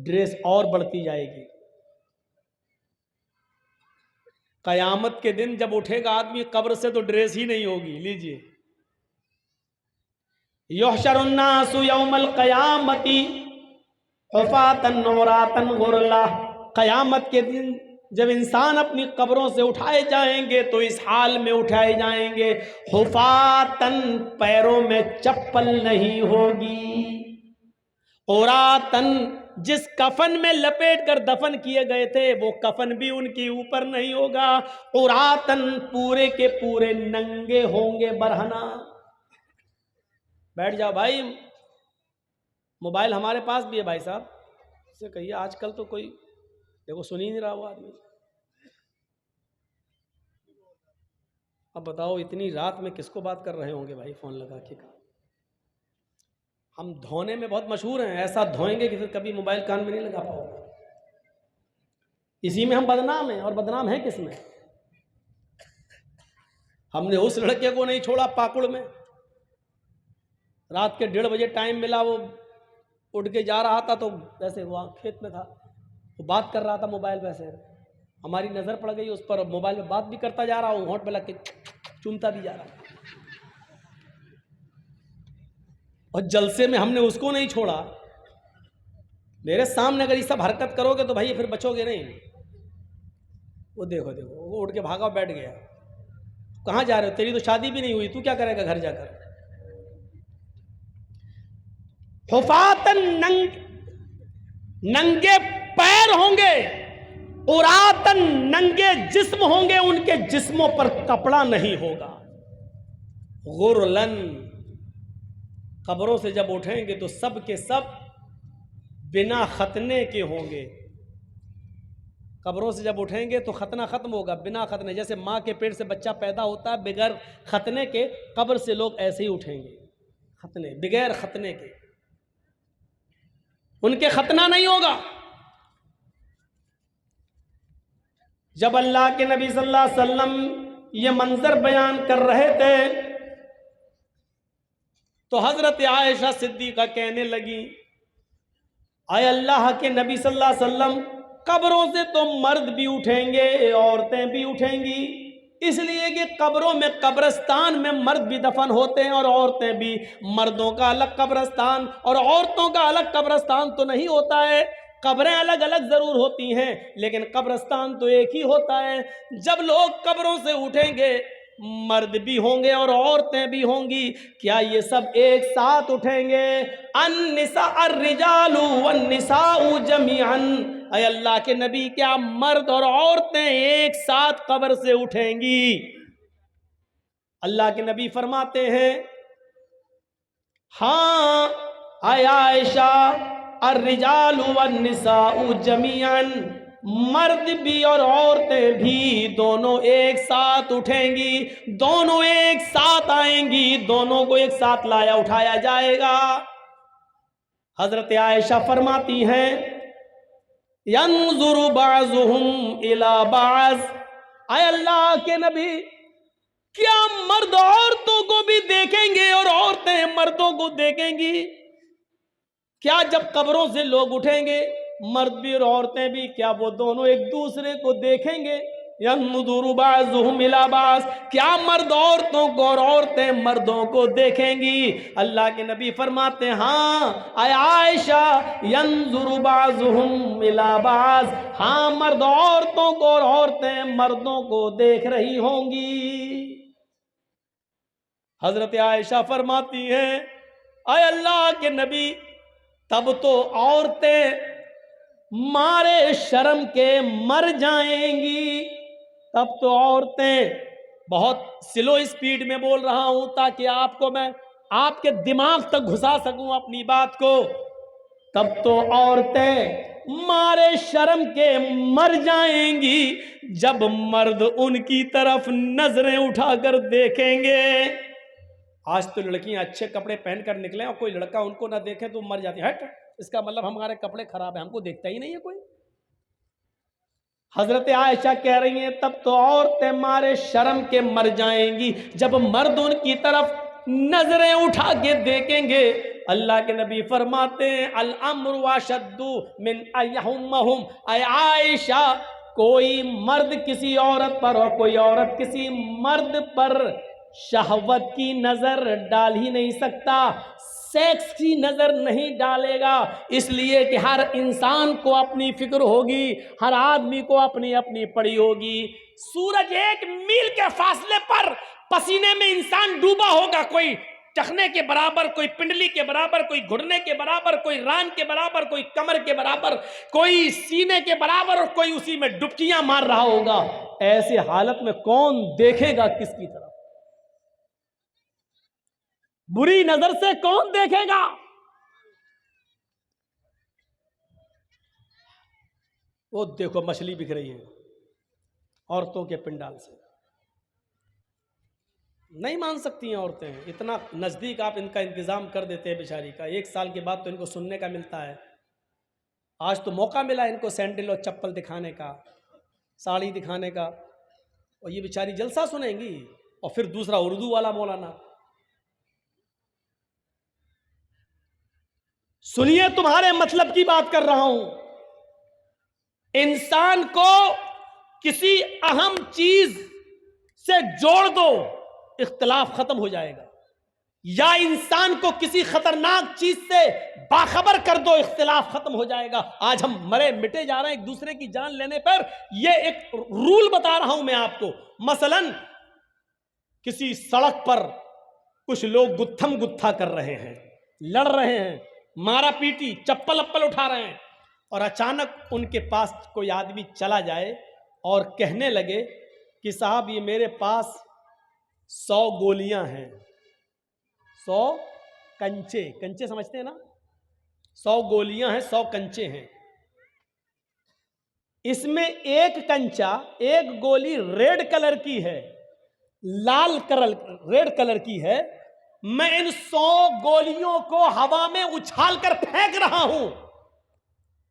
ڈریس اور بڑھتی جائے گی۔ قیامت کے دن جب اٹھے گا آدمی قبر سے تو ڈریس ہی نہیں ہوگی، لیجئے یحشر الناس یوم القیامت حفاتا عراتا غرلا، قیامت کے دن جب انسان اپنی قبروں سے اٹھائے جائیں گے تو اس حال میں اٹھائے جائیں گے حفاتن، پیروں میں چپل نہیں ہوگی، عراتن، جس کفن میں لپیٹ کر دفن کیے گئے تھے وہ کفن بھی ان کے اوپر نہیں ہوگا، عراتن، پورے کے پورے ننگے ہوں گے برہنہ۔ بیٹھ جاؤ بھائی، موبائل ہمارے پاس بھی ہے بھائی صاحب، اس سے کہیے آج کل تو کوئی دیکھو سن ہی نہیں رہا ہوا آدمی۔ اب بتاؤ اتنی رات میں کس کو بات کر رہے ہوں گے بھائی فون لگا کے؟ ہم دھونے میں بہت مشہور ہیں، ایسا دھوئیں گے کہ پھر کبھی موبائل کان میں نہیں لگا پاؤ گے، اسی میں ہم بدنام ہیں، اور بدنام ہیں کس میں؟ ہم نے اس لڑکے کو نہیں چھوڑا پاکڑ میں، رات کے 1:30 بجے ٹائم ملا، وہ اٹھ کے جا رہا تھا تو ویسے وہ کھیت میں تھا، وہ بات کر رہا تھا موبائل پہ، سے ہماری نظر پڑ گئی اس پر، موبائل میں بات بھی کرتا جا رہا ہوں، ہونٹ پہ لگ کے چومتا بھی جا رہا ہوں، اور جلسے میں ہم نے اس کو نہیں چھوڑا۔ میرے سامنے اگر یہ سب حرکت کرو گے تو بھائی پھر بچو گے نہیں۔ وہ دیکھو دیکھو وہ اٹھ کے بھاگا بیٹھ گیا، کہاں جا رہے ہو؟ تیری تو شادی بھی نہیں ہوئی، تو کیا کرے گا گھر جا کر؟ حفاتن، ننگے پیر ہوں گے، عراتن، ننگے جسم ہوں گے، ان کے جسموں پر کپڑا نہیں ہوگا، غرلن، قبروں سے جب اٹھیں گے تو سب کے سب بنا ختنے کے ہوں گے۔ قبروں سے جب اٹھیں گے تو ختنہ ختم ہوگا، بنا ختنے، جیسے ماں کے پیٹ سے بچہ پیدا ہوتا ہے بغیر ختنے کے، قبر سے لوگ ایسے ہی اٹھیں گے، ختنے، بغیر ختنے کے، ان کے ختنہ نہیں ہوگا۔ جب اللہ کے نبی صلی اللہ علیہ وسلم یہ منظر بیان کر رہے تھے تو حضرت عائشہ صدیقہ کہنے لگی اے اللہ کے نبی صلی اللہ علیہ وسلم، قبروں سے تو مرد بھی اٹھیں گے، عورتیں بھی اٹھیں گی، اس لیے کہ قبروں میں قبرستان میں مرد بھی دفن ہوتے ہیں اور عورتیں بھی. مردوں کا الگ قبرستان اور عورتوں کا الگ قبرستان تو نہیں ہوتا ہے. قبریں الگ الگ ضرور ہوتی ہیں لیکن قبرستان تو ایک ہی ہوتا ہے. جب لوگ قبروں سے اٹھیں گے مرد بھی ہوں گے اور عورتیں بھی ہوں گی. کیا یہ سب ایک ساتھ اٹھیں گے؟ النساء الرجال والنساء جميعا. اے اللہ کے نبی کیا مرد اور عورتیں ایک ساتھ قبر سے اٹھیں گی؟ اللہ کے نبی فرماتے ہیں ہاں اے عائشہ الرجال والنساء جميعا، مرد بھی اور عورتیں بھی دونوں ایک ساتھ اٹھیں گی، دونوں ایک ساتھ آئیں گی، دونوں کو ایک ساتھ لایا اٹھایا جائے گا. حضرت عائشہ فرماتی ہیں ينظر بعضهم الى بعض. اے اللہ کے نبی کیا مرد عورتوں کو بھی دیکھیں گے اور عورتیں مردوں کو دیکھیں گی؟ کیا جب قبروں سے لوگ اٹھیں گے مرد بھی اور عورتیں بھی کیا وہ دونوں ایک دوسرے کو دیکھیں گے؟ ينظر بعضهم الى بعض، کیا مرد عورتوں کو اور عورتیں مردوں کو دیکھیں گی؟ اللہ کے نبی فرماتے ہیں ہاں اے عائشہ ينظر بعضهم الى بعض، ہاں مرد عورتوں کو اور عورتیں مردوں کو دیکھ رہی ہوں گی. حضرت عائشہ فرماتی ہیں اے اللہ کے نبی تب تو عورتیں مارے شرم کے مر جائیں گی. تب تو عورتیں، بہت سلو اسپیڈ میں بول رہا ہوں تاکہ آپ کو میں آپ کے دماغ تک گھسا سکوں اپنی بات کو. تب تو عورتیں مارے شرم کے مر جائیں گی جب مرد ان کی طرف نظریں اٹھا کر دیکھیں گے. آج تو لڑکیاں اچھے کپڑے پہن کر نکلیں اور کوئی لڑکا ان کو نہ دیکھے تو مر جاتی ہے. ہٹ، اس کا مطلب ہمارے کپڑے خراب ہیں، ہم کو دیکھتا ہی نہیں ہے کوئی. حضرت عائشہ کہہ رہی ہیں تب تو عورتیں مارے شرم کے مر جائیں گی جب مرد ان کی طرف نظریں اٹھا کے دیکھیں گے. اللہ کے نبی فرماتے ہیں الامر واشد من ایہمہم. اے عائشہ کوئی مرد کسی عورت پر اور کوئی عورت کسی مرد پر شہوت کی نظر ڈال ہی نہیں سکتا، سیکس کی نظر نہیں ڈالے گا. اس لیے کہ ہر انسان کو اپنی فکر ہوگی، ہر آدمی کو اپنی اپنی پڑی ہوگی. سورج 1 میل کے فاصلے پر پسینے میں انسان ڈوبا ہوگا، کوئی ٹخنے کے برابر، کوئی پنڈلی کے برابر، کوئی گھٹنے کے برابر، کوئی ران کے برابر، کوئی کمر کے برابر، کوئی سینے کے برابر اور کوئی اسی میں ڈبکیاں مار رہا ہوگا. ایسی حالت میں کون دیکھے گا کس کی طرف؟ بری نظر سے کون دیکھے گا؟ وہ دیکھو مچھلی بک رہی ہے عورتوں کے پنڈال سے. نہیں مان سکتی ہیں عورتیں، اتنا نزدیک آپ ان کا انتظام کر دیتے ہیں بیچاری کا. 1 سال کے بعد تو ان کو سننے کا ملتا ہے. آج تو موقع ملا ان کو سینڈل اور چپل دکھانے کا، ساڑی دکھانے کا، اور یہ بیچاری جلسہ سنیں گی. اور پھر دوسرا اردو والا مولانا. سنیے تمہارے مطلب کی بات کر رہا ہوں. انسان کو کسی اہم چیز سے جوڑ دو اختلاف ختم ہو جائے گا، یا انسان کو کسی خطرناک چیز سے باخبر کر دو اختلاف ختم ہو جائے گا. آج ہم مرے مٹے جا رہے ہیں ایک دوسرے کی جان لینے پر. یہ ایک رول بتا رہا ہوں میں آپ کو. مثلا کسی سڑک پر کچھ لوگ گتھم گتھا کر رہے ہیں، لڑ رہے ہیں، مارا پیٹی، چپل اپل اٹھا رہے ہیں، اور اچانک ان کے پاس کوئی آدمی چلا جائے اور کہنے لگے کہ صاحب یہ میرے پاس 100 گولیاں ہیں، 100 کنچے، کنچے سمجھتے ہیں نا، 100 گولیاں ہیں، 100 کنچے ہیں. اس میں ایک کنچا، ایک گولی ریڈ کلر کی ہے، لال کلر ریڈ کلر کی ہے. میں ان 100 گولیوں کو ہوا میں اچھال کر پھینک رہا ہوں،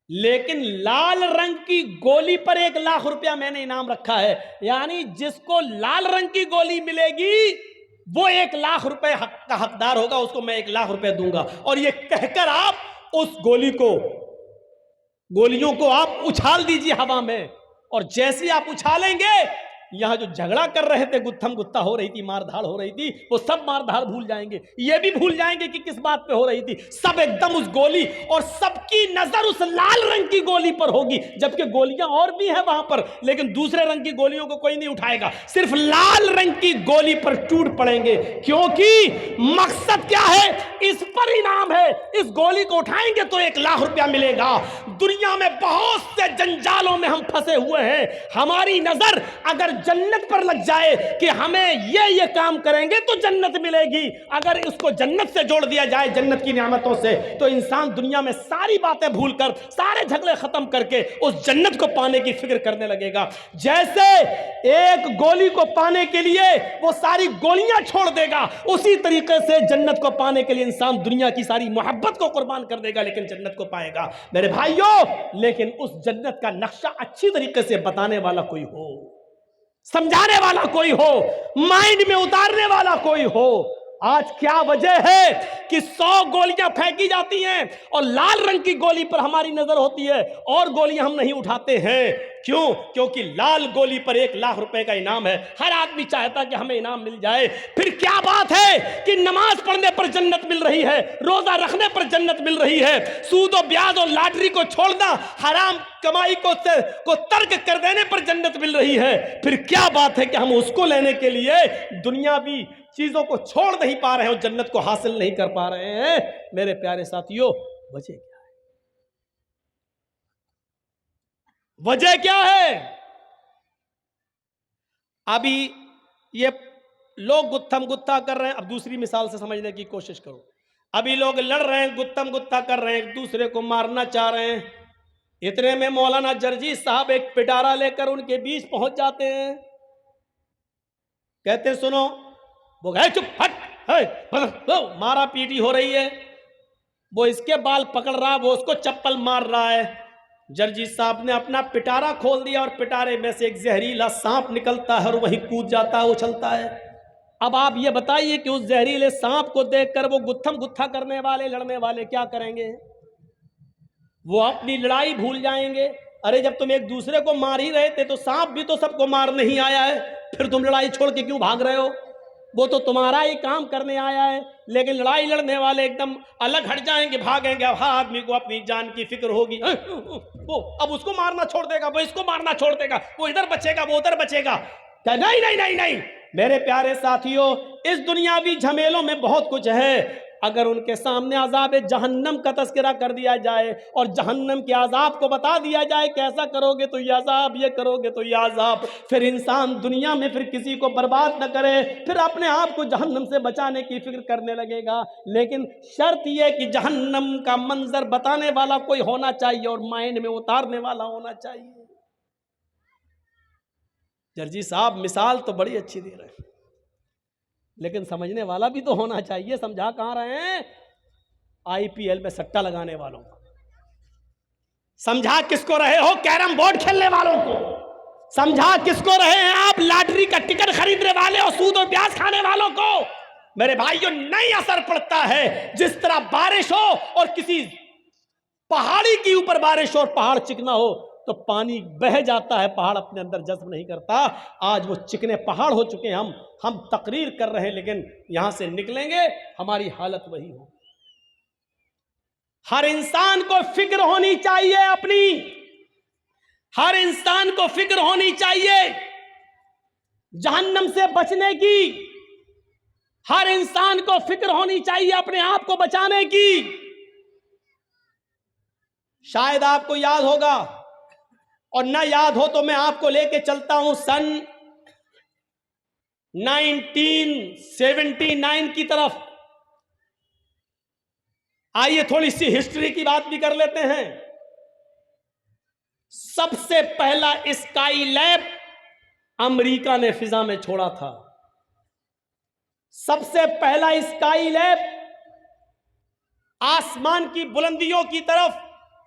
لیکن لال رنگ کی گولی پر 1 لاکھ روپیہ میں نے انعام رکھا ہے. یعنی جس کو لال رنگ کی گولی ملے گی وہ 1 لاکھ روپے کا حقدار ہوگا، اس کو میں 1 لاکھ روپے دوں گا. اور یہ کہہ کر آپ اس گولیوں کو آپ اچھال دیجیے ہوا میں، اور جیسے آپ اچھالیں گے یہاں جو جھگڑا کر رہے تھے، گتھم گتھا ہو رہی تھی، مار دھاڑ ہو رہی تھی، وہ سب مار دھاڑ بھول جائیں گے، یہ بھی بھول جائیں گے کہ کس بات پہ ہو رہی تھی، سب ایک دم اس گولی، اور سب کی نظر اس لال رنگ کی گولی پر ہوگی، جبکہ گولیاں اور بھی ہیں وہاں پر، لیکن دوسرے رنگ کی گولیوں کو کوئی نہیں اٹھائے گا، صرف لال رنگ کی گولی پر ٹوٹ پڑیں گے، کیونکہ مقصد کیا ہے؟ اس پر انعام ہے، اس گولی کو اٹھائیں گے تو 1,00,000 روپیہ ملے گا۔ دنیا میں بہت سے جنجالوں میں ہم پھنسے ہوئے ہیں، ہماری نظر اگر جنت پر لگ جائے کہ ہمیں یہ کام کریں گے تو جنت ملے گی، اگر اس کو جنت سے جوڑ دیا جائے، جنت کی نعمتوں سے، تو انسان دنیا میں ساری باتیں بھول کر، سارے جھگڑے ختم کر کے اس جنت کو پانے کی فکر کرنے لگے گا۔ جیسے ایک گولی کو پانے کے لیے وہ ساری گولیاں چھوڑ دے گا، اسی طریقے سے جنت کو پانے کے لیے انسان دنیا کی ساری محبت کو قربان کر دے گا، لیکن جنت کو پائے گا میرے بھائیوں۔ لیکن اس جنت کا نقشہ اچھی طریقے سے بتانے والا کوئی ہو، سمجھانے والا کوئی ہو، مائنڈ میں اتارنے والا کوئی ہو۔ آج کیا وجہ ہے کہ 100 گولیاں پھینکی جاتی ہیں اور لال رنگ کی گولی پر ہماری نظر ہوتی ہے اور گولیاں ہم نہیں اٹھاتے ہیں؟ کیوں؟ کیونکہ لال گولی پر 1,00,000 روپے کا انعام ہے، ہر آدمی چاہتا کہ ہمیں انعام مل جائے۔ پھر کیا بات ہے کہ نماز پڑھنے پر جنت مل رہی ہے، روزہ رکھنے پر جنت مل رہی ہے، سود و بیاض اور لاٹری کو چھوڑنا، حرام کمائی کو ترک کر دینے پر جنت مل رہی ہے، پھر کیا بات ہے کہ ہم اس کو لینے کے لیے دنیاوی چیزوں کو چھوڑ نہیں پا رہے ہیں اور جنت کو حاصل نہیں کر پا رہے ہیں؟ میرے پیارے ساتھیوں، وجہ کیا ہے؟ وجہ کیا ہے؟ ابھی یہ لوگ گتھم گتھا کر رہے ہیں، اب دوسری مثال سے سمجھنے کی کوشش کرو۔ ابھی لوگ لڑ رہے ہیں، گتھم گتھا کر رہے ہیں، ایک دوسرے کو مارنا چاہ رہے ہیں، اتنے میں مولانا جرجی صاحب ایک پٹارا لے کر ان کے بیچ پہنچ جاتے ہیں، کہتے سنو، وہ گئے چپ ہٹ، مارا پیٹی ہو رہی ہے، وہ اس کے بال پکڑ رہا، وہ اس کو چپل مار رہا ہے۔ جرجی صاحب نے اپنا پٹارا کھول دیا اور پٹارے میں سے ایک زہریلا سانپ نکلتا ہے اور وہیں کود جاتا ہے، اچھلتا ہے۔ اب آپ یہ بتائیے کہ اس زہریلے سانپ کو دیکھ کر وہ گتھم گتھا کرنے والے، لڑنے والے کیا کریں گے؟ وہ اپنی لڑائی بھول جائیں گے۔ ارے جب تم ایک دوسرے کو مار ہی رہے تھے تو سانپ بھی تو سب کو مار نہیں آیا ہے، پھر تم لڑائی چھوڑ کے کیوں بھاگ رہے ہو؟ وہ تو تمہارا ہی کام کرنے آیا ہے، لیکن لڑائی لڑنے والے ایک دم الگ ہٹ جائیں گے، بھاگیں گے۔ اب ہر آدمی کو اپنی جان کی فکر ہوگی، وہ اب اس کو مارنا چھوڑ دے گا، وہ اس کو مارنا چھوڑ دے گا، وہ ادھر بچے گا، وہ ادھر بچے گا۔ نہیں نہیں نہیں نہیں میرے پیارے ساتھیوں، اس دنیاوی جھمیلوں میں بہت کچھ ہے۔ اگر ان کے سامنے عذاب جہنم کا تذکرہ کر دیا جائے اور جہنم کے عذاب کو بتا دیا جائے کہ ایسا کرو گے تو یہ عذاب، یہ کرو گے تو یہ عذاب، پھر انسان دنیا میں پھر کسی کو برباد نہ کرے، پھر اپنے آپ کو جہنم سے بچانے کی فکر کرنے لگے گا۔ لیکن شرط یہ کہ جہنم کا منظر بتانے والا کوئی ہونا چاہیے اور مائنڈ میں اتارنے والا ہونا چاہیے۔ جرجی صاحب مثال تو بڑی اچھی دے رہے ہیں، لیکن سمجھنے والا بھی تو ہونا چاہیے۔ سمجھا کہاں رہے ہیں؟ IPL میں سٹا لگانے والوں کو سمجھا، کس کو رہے ہو؟ کیرم بورڈ کھیلنے والوں کو سمجھا، کس کو رہے ہیں آپ؟ لاٹری کا ٹکٹ خریدنے والے اور سود و بیاض کھانے والوں کو۔ میرے بھائیوں، نہیں اثر پڑتا ہے جس طرح بارش ہو اور کسی پہاڑی کے اوپر بارش ہو اور پہاڑ چکنا ہو تو پانی بہہ جاتا ہے، پہاڑ اپنے اندر جذب نہیں کرتا۔ آج وہ چکنے پہاڑ ہو چکے ہیں، ہم تقریر کر رہے ہیں، لیکن یہاں سے نکلیں گے ہماری حالت وہی ہو۔ ہر انسان کو فکر ہونی چاہیے اپنی، ہر انسان کو فکر ہونی چاہیے جہنم سے بچنے کی، ہر انسان کو فکر ہونی چاہیے اپنے آپ کو بچانے کی۔ شاید آپ کو یاد ہوگا، اور نہ یاد ہو تو میں آپ کو لے کے چلتا ہوں سن 1979 کی طرف۔ آئیے تھوڑی سی ہسٹری کی بات بھی کر لیتے ہیں۔ سب سے پہلا اسکائی لیب امریکہ نے فضا میں چھوڑا تھا۔ سب سے پہلا اسکائی لیب آسمان کی بلندیوں کی طرف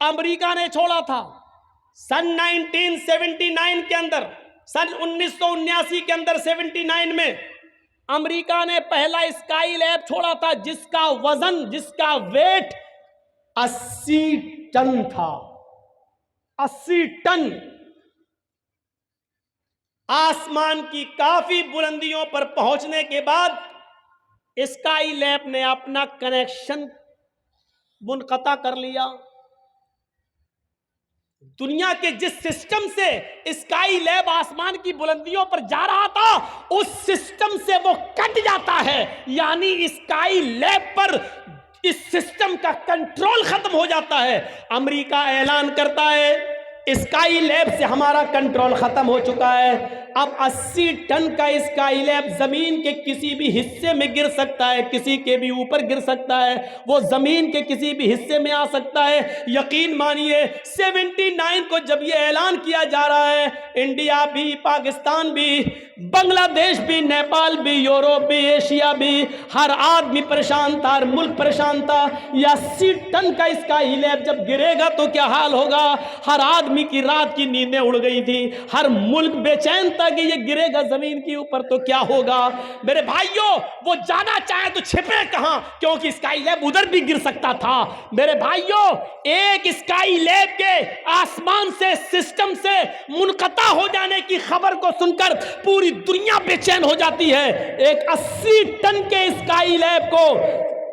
امریکہ نے چھوڑا تھا۔ سن 1979 کے اندر، سن 1979 کے اندر 79 میں امریکہ نے پہلا اسکائی لیب چھوڑا تھا، جس کا وزن، جس کا ویٹ 80 ٹن تھا۔ 80 ٹن آسمان کی کافی بلندیوں پر پہنچنے کے بعد اسکائی لیب نے اپنا کنیکشن منقطع کر لیا. دنیا کے جس سسٹم سے اسکائی لیب آسمان کی بلندیوں پر جا رہا تھا اس سسٹم سے وہ کٹ جاتا ہے. یعنی اسکائی لیب پر اس سسٹم کا کنٹرول ختم ہو جاتا ہے. امریکہ اعلان کرتا ہے اسکائی لیب سے ہمارا کنٹرول ختم ہو چکا ہے. اب 80 ٹن کا اسکائی لیب زمین کے کسی بھی حصے میں گر سکتا ہے, کسی کے بھی اوپر گر سکتا ہے, وہ زمین کے کسی بھی حصے میں آ سکتا ہے. یقین مانیے 79 کو جب یہ اعلان کیا جا رہا ہے, انڈیا بھی, پاکستان بھی, بنگلہ دیش بھی, نیپال بھی, یوروپ بھی, ایشیا بھی, ہر آدمی پریشان تھا, ہر ملک پریشان تھا. یہ 80 ٹن کا اسکائی لیب جب گرے گا تو کیا حال ہوگا. ہر آدمی کی رات کی نیندیں اڑ گئی تھی, ہر ملک بے چین تھا کہ یہ گرے گا زمین کے اوپر تو کیا ہوگا. میرے بھائیوں, وہ جانا چاہے تو چھپے کہاں, کیونکہ اسکائی لیب ادھر بھی گر سکتا تھا. میرے بھائیوں, ایک اسکائی لیب کے آسمان سے, سسٹم سے منقطع ہو جانے کی خبر کو سن کر پوری دنیا بے چین ہو جاتی ہے. ایک 80 ٹن کے اسکائی لیب کو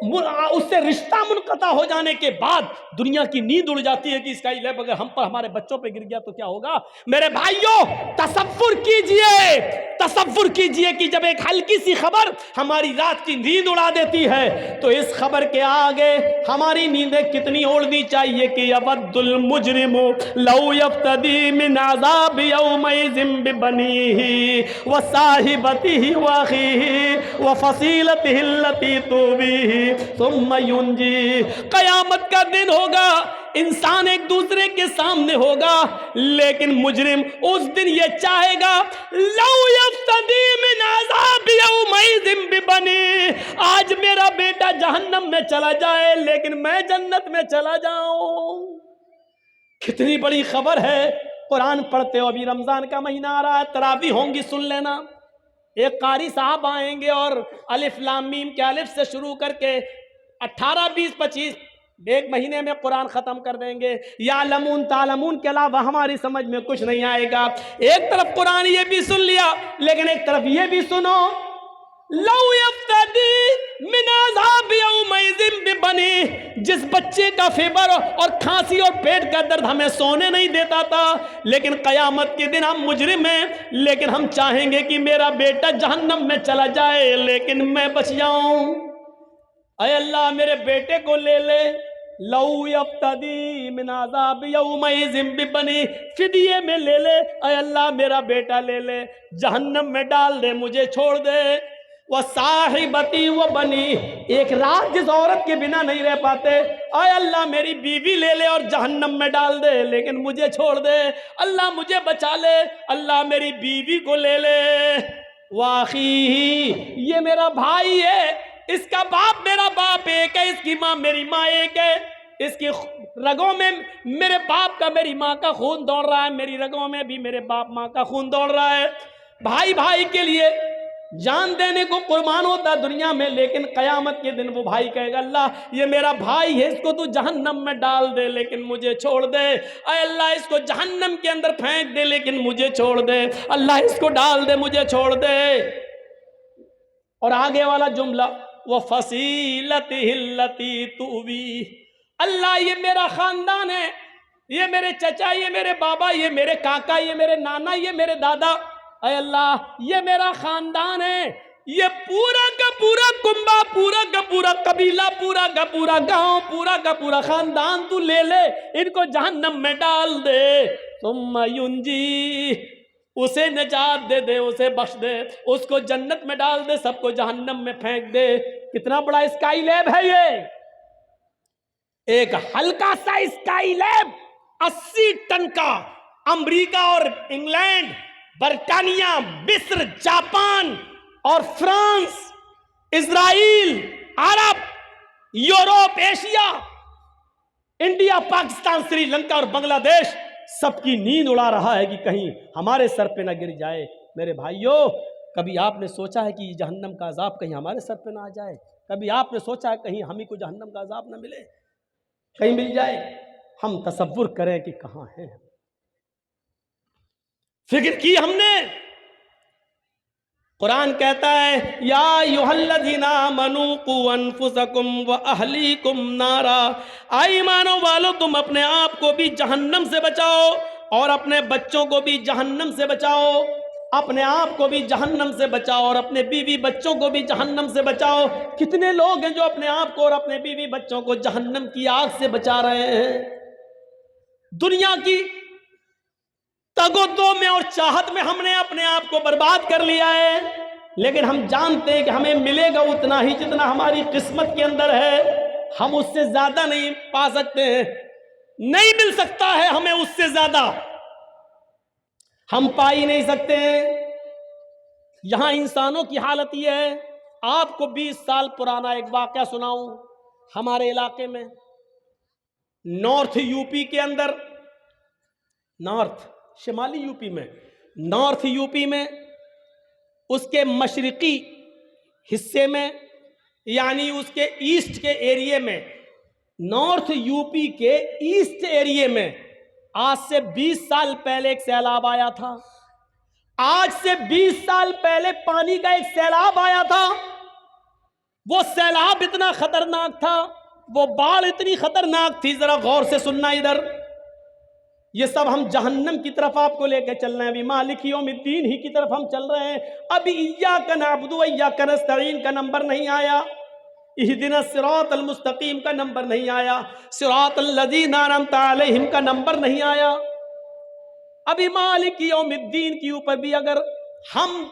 اس سے رشتہ منقطع ہو جانے کے بعد دنیا کی نیند اڑ جاتی ہے کہ اسکائی لیب اگر ہم پر, ہمارے بچوں پہ گر گیا تو کیا ہوگا. میرے بھائیوں, تصور کیجئے کہ جب ایک ہلکی سی خبر ہماری رات کی نیند اڑا دیتی ہے تو اس خبر کے آگے ہماری نیندیں کتنی اڑنی چاہیے کہ یود المجرم لو یفتدی من عذاب یومئذ ببنیہ وصاحبتہ واخیہ وفصیلتہ التی تؤویہ ثم ینجی. قیامت کا دن ہوگا, انسان ایک دوسرے کے سامنے ہوگا, لیکن مجرم اس دن یہ چاہے گا لو یفتدی من عذاب یومئذ ببنیہ, آج میرا بیٹا جہنم میں چلا جائے لیکن میں جنت میں چلا جاؤں. کتنی بڑی خبر ہے. قرآن پڑھتے ہو, ابھی رمضان کا مہینہ آ رہا ہے, تراویح ہوں گی, سن لینا. ایک قاری صاحب آئیں گے اور الف لام میم کے الف سے شروع کر کے 18 20 25 ایک مہینے میں قرآن ختم کر دیں گے. یعلمون تعلمون کے علاوہ ہماری سمجھ میں کچھ نہیں آئے گا. ایک طرف قرآن یہ بھی سن لیا, لیکن ایک طرف یہ بھی سنو لو یفتدی من عذاب یومئذ ببنیہ. جس بچے کا فیور اور کھانسی اور پیٹ کا درد ہمیں سونے نہیں دیتا تھا, لیکن قیامت کے دن ہم مجرم ہیں, لیکن ہم چاہیں گے کہ میرا بیٹا جہنم میں چلا جائے لیکن میں بچ جاؤں. اے اللہ میرے بیٹے کو لے لے. لو یفتدی من عذاب یومئذ ببنیہ, فدیے میں لے لے. اے اللہ میرا بیٹا لے لے, جہنم میں ڈال دے, مجھے چھوڑ دے. وصاحبتی وبنی, ایک رات جس عورت کے بنا نہیں رہ پاتے, اے اللہ میری بیوی لے لے اور جہنم میں ڈال دے لیکن مجھے چھوڑ دے. اللہ مجھے بچا لے, اللہ میری بیوی کو لے لے. واخیہ, یہ میرا بھائی ہے, اس کا باپ میرا باپ ایک ہے, اس کی ماں میری ماں ایک ہے, اس کی رگوں میں میرے باپ کا میری ماں کا خون دوڑ رہا ہے, میری رگوں میں بھی میرے باپ ماں کا خون دوڑ رہا ہے. بھائی بھائی کے لیے جان دینے کو قربان ہوتا دنیا میں, لیکن قیامت کے دن وہ بھائی کہے گا اللہ یہ میرا بھائی ہے, اس کو تو جہنم میں ڈال دے لیکن مجھے چھوڑ دے. اے اللہ اس کو جہنم کے اندر پھینک دے لیکن مجھے چھوڑ دے. اللہ اس کو ڈال دے, مجھے چھوڑ دے. اور آگے والا جملہ وَفَصِيلَتِهِ الَّتِي تُؤْوِيهِ, اللہ یہ میرا خاندان ہے, یہ میرے چچا, یہ میرے بابا, یہ میرے کاکا, یہ میرے نانا, یہ میرے دادا. اے اللہ یہ میرا خاندان ہے, یہ پورا کا پورا کنبہ, پورا کا پورا قبیلہ, پورا کا پورا گاؤں, پورا کا پورا خاندان تو لے لے, ان کو جہنم میں ڈال دے. ثم ینجی, اسے نجات دے دے, اسے بخش دے, اس کو جنت میں ڈال دے, سب کو جہنم میں پھینک دے. کتنا بڑا اسکائی لیب ہے یہ, ایک ہلکا سا اسکائی لیب 80 ٹن کا. امریکہ اور انگلینڈ, برطانیہ, مصر, جاپان اور فرانس, اسرائیل, عرب, Europe, Asia, India, Pakistan, Sri Lanka اور بنگلہ دیش سب کی نیند اڑا رہا ہے کہ کہیں ہمارے سر پہ نہ گر جائے. میرے بھائیوں, کبھی آپ نے سوچا ہے کہ جہنم کا عذاب کہیں ہمارے سر پہ نہ آ جائے؟ کبھی آپ نے سوچا ہے کہیں ہمیں کو جہنم کا عذاب نہ ملے, کہیں مل جائے؟ ہم تصور کریں کہ کہاں ہیں. فکر کی ہم نے قرآن کہتا ہے یا ایھا الذین آمنوا قوا انفسکم واہلیکم نارا، اے ایمانوں والو تم اپنے آپ کو بھی جہنم سے بچاؤ اور اپنے بچوں کو بھی جہنم سے بچاؤ، اپنے آپ کو بھی جہنم سے بچاؤ اور اپنے بیوی بچوں کو بھی جہنم سے بچاؤ۔ کتنے لوگ ہیں جو اپنے آپ کو اور اپنے بیوی بچوں کو جہنم کی آگ سے بچا رہے ہیں؟ دنیا کی تگ و دو میں اور چاہت میں ہم نے اپنے آپ کو برباد کر لیا ہے، لیکن ہم جانتے ہیں کہ ہمیں ملے گا اتنا ہی جتنا ہماری قسمت کے اندر ہے، ہم اس سے زیادہ نہیں پا سکتے ہیں، نہیں مل سکتا ہے ہمیں اس سے زیادہ، ہم پا ہی نہیں سکتے ہیں۔ یہاں انسانوں کی حالت یہ ہے، آپ کو 20 سال پرانا ایک واقعہ سناؤں، ہمارے علاقے میں نارتھ یو پی کے اندر، شمالی یو پی میں، نارتھ یو پی میں اس کے مشرقی حصے میں، یعنی اس کے ایسٹ کے ایریے میں، نارتھ یو پی کے ایسٹ ایریے میں آج سے 20 سال پہلے ایک سیلاب آیا تھا۔ آج سے 20 سال پہلے پانی کا ایک سیلاب آیا تھا۔ وہ سیلاب اتنا خطرناک تھا، وہ باڑھ اتنی خطرناک تھی، ذرا غور سے سننا ادھر۔ یہ سب ہم جہنم کی طرف آپ کو لے کے چل رہے ہیں، ابھی مالک یوم الدین ہی کی طرف ہم چل رہے ہیں۔ ابھی ایاک نعبد و ایاک نستعین کا نمبر نہیں آیا، اہدنا الصراط المستقیم کا نمبر نہیں آیا، صراط الذین انعمت علیہم کا نمبر نہیں آیا۔ ابھی مالک یوم الدین کے اوپر بھی اگر ہم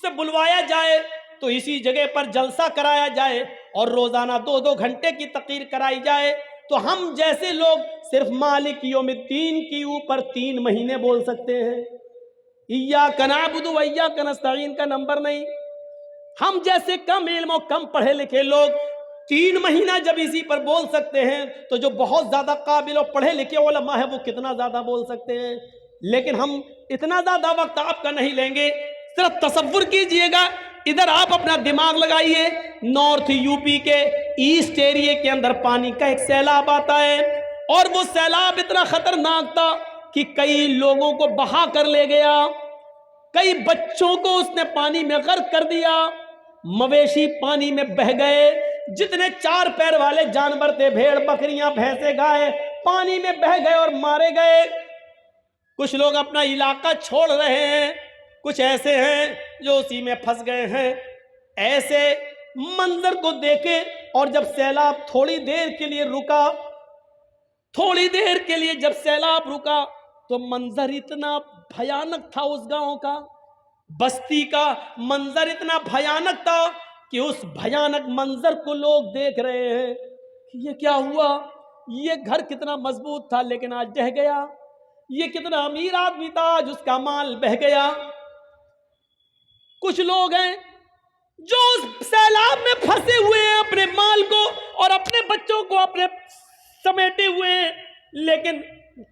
سے بلوایا جائے تو اسی جگہ پر جلسہ کرایا جائے اور روزانہ 2 گھنٹے کی تقریر کرائی جائے تو ہم جیسے لوگ صرف مالک یوم الدین کے اوپر 3 مہینے بول سکتے ہیں، ایاک نعبد و ایاک نستعین کا نمبر نہیں۔ ہم جیسے کم علم و کم پڑھے لکھے لوگ 3 مہینہ جب اسی پر بول سکتے ہیں تو جو بہت زیادہ قابل و پڑھے لکھے علماء ہیں وہ کتنا زیادہ بول سکتے ہیں۔ لیکن ہم اتنا زیادہ وقت آپ کا نہیں لیں گے، صرف تصور کیجئے گا، ادھر آپ اپنا دماغ لگائیے، نارتھ یو پی کے ایسٹ ایریے کے اندر پانی کا ایک سیلاب آتا ہے، اور وہ سیلاب اتنا خطرناک تھا کہ کئی لوگوں کو بہا کر لے گیا، کئی بچوں کو اس نے پانی میں غرق کر دیا، مویشی پانی میں بہہ گئے، جتنے 4 پیر والے جانور تھے، بھیڑ بکریاں بھینسیں گائے، پانی میں بہہ گئے اور مارے گئے۔ کچھ لوگ اپنا علاقہ چھوڑ رہے ہیں، کچھ ایسے ہیں جو اسی میں پھنس گئے ہیں۔ ایسے منظر کو دیکھے، اور جب سیلاب تھوڑی دیر کے لیے رکا، تھوڑی دیر کے لیے جب سیلاب رکا تو منظر اتنا بھیانک تھا، اس گاؤں کا، بستی کا منظر اتنا بھیانک تھا کہ اس بھیانک منظر کو لوگ دیکھ رہے ہیں کہ یہ کیا ہوا، یہ گھر کتنا مضبوط تھا لیکن آج ڈہ گیا، یہ کتنا امیر آدمی تھا آج اس کا مال بہہ گیا۔ کچھ لوگ ہیں جو اس سیلاب میں پھنسے ہوئے ہیں، اپنے مال کو اور اپنے بچوں کو اپنے سمیٹے ہوئے ہیں، لیکن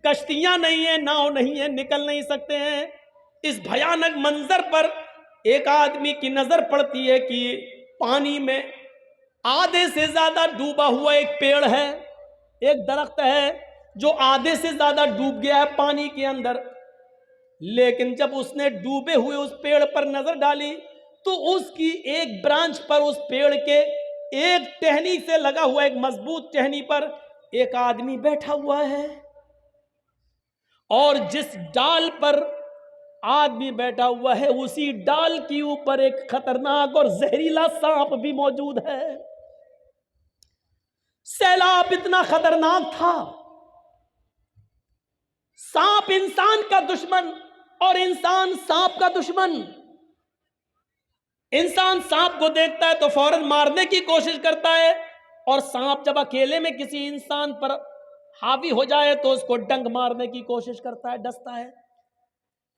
کشتیاں نہیں ہیں، ناؤ نہیں ہیں، نکل نہیں سکتے ہیں۔ اس بھیانک منظر پر ایک آدمی کی نظر پڑتی ہے کہ پانی میں آدھے سے زیادہ ڈوبا ہوا ایک پیڑ ہے، ایک درخت ہے جو آدھے سے زیادہ ڈوب گیا ہے پانی کے اندر، لیکن جب اس نے ڈوبے ہوئے اس پیڑ پر نظر ڈالی تو اس کی ایک برانچ پر، اس پیڑ کے ایک ٹہنی سے لگا ہوا ایک مضبوط ٹہنی پر ایک آدمی بیٹھا ہوا ہے، اور جس ڈال پر آدمی بیٹھا ہوا ہے اسی ڈال کے اوپر ایک خطرناک اور زہریلا سانپ بھی موجود ہے۔ سیلاب اتنا خطرناک تھا، سانپ انسان کا دشمن اور انسان سانپ کا دشمن۔ انسان سانپ کو دیکھتا ہے تو فوراً مارنے کی کوشش کرتا ہے، اور سانپ جب اکیلے میں کسی انسان پر حاوی ہو جائے تو اس کو ڈنگ مارنے کی کوشش کرتا ہے، ڈستا ہے۔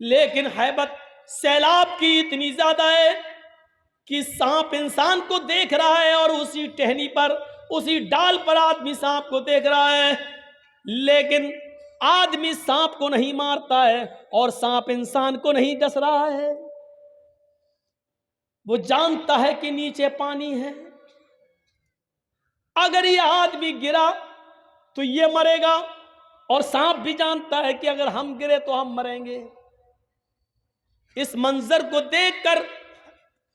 لیکن ہیبت سیلاب کی اتنی زیادہ ہے کہ سانپ انسان کو دیکھ رہا ہے، اور اسی ٹہنی پر، اسی ڈال پر آدمی سانپ کو دیکھ رہا ہے، لیکن آدمی سانپ کو نہیں مارتا ہے اور سانپ انسان کو نہیں ڈس رہا ہے۔ وہ جانتا ہے کہ نیچے پانی ہے، اگر یہ آدمی گرا تو یہ مرے گا، اور سانپ بھی جانتا ہے کہ اگر ہم گرے تو ہم مریں گے۔ اس منظر کو دیکھ کر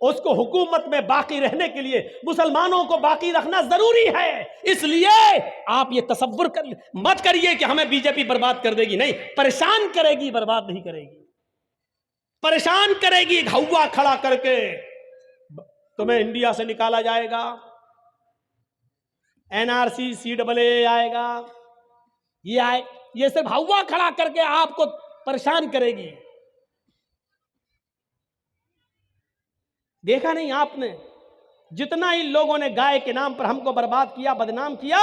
اس کو حکومت میں باقی رہنے کے لیے مسلمانوں کو باقی رکھنا ضروری ہے. اس لیے آپ یہ تصور مت کریے کہ ہمیں بی جے پی برباد کر دے گی. نہیں، پریشان کرے گی، برباد نہیں کرے گی. پریشان کرے گی، ہوا کھڑا کر کے تمہیں انڈیا سے نکالا جائے گا، NRC CAA آئے گا، یہ صرف ہوا کھڑا کر کے آپ کو پریشان کرے گی. دیکھا نہیں آپ نے جتنا ہی لوگوں نے گائے کے نام پر ہم کو برباد کیا، بدنام کیا،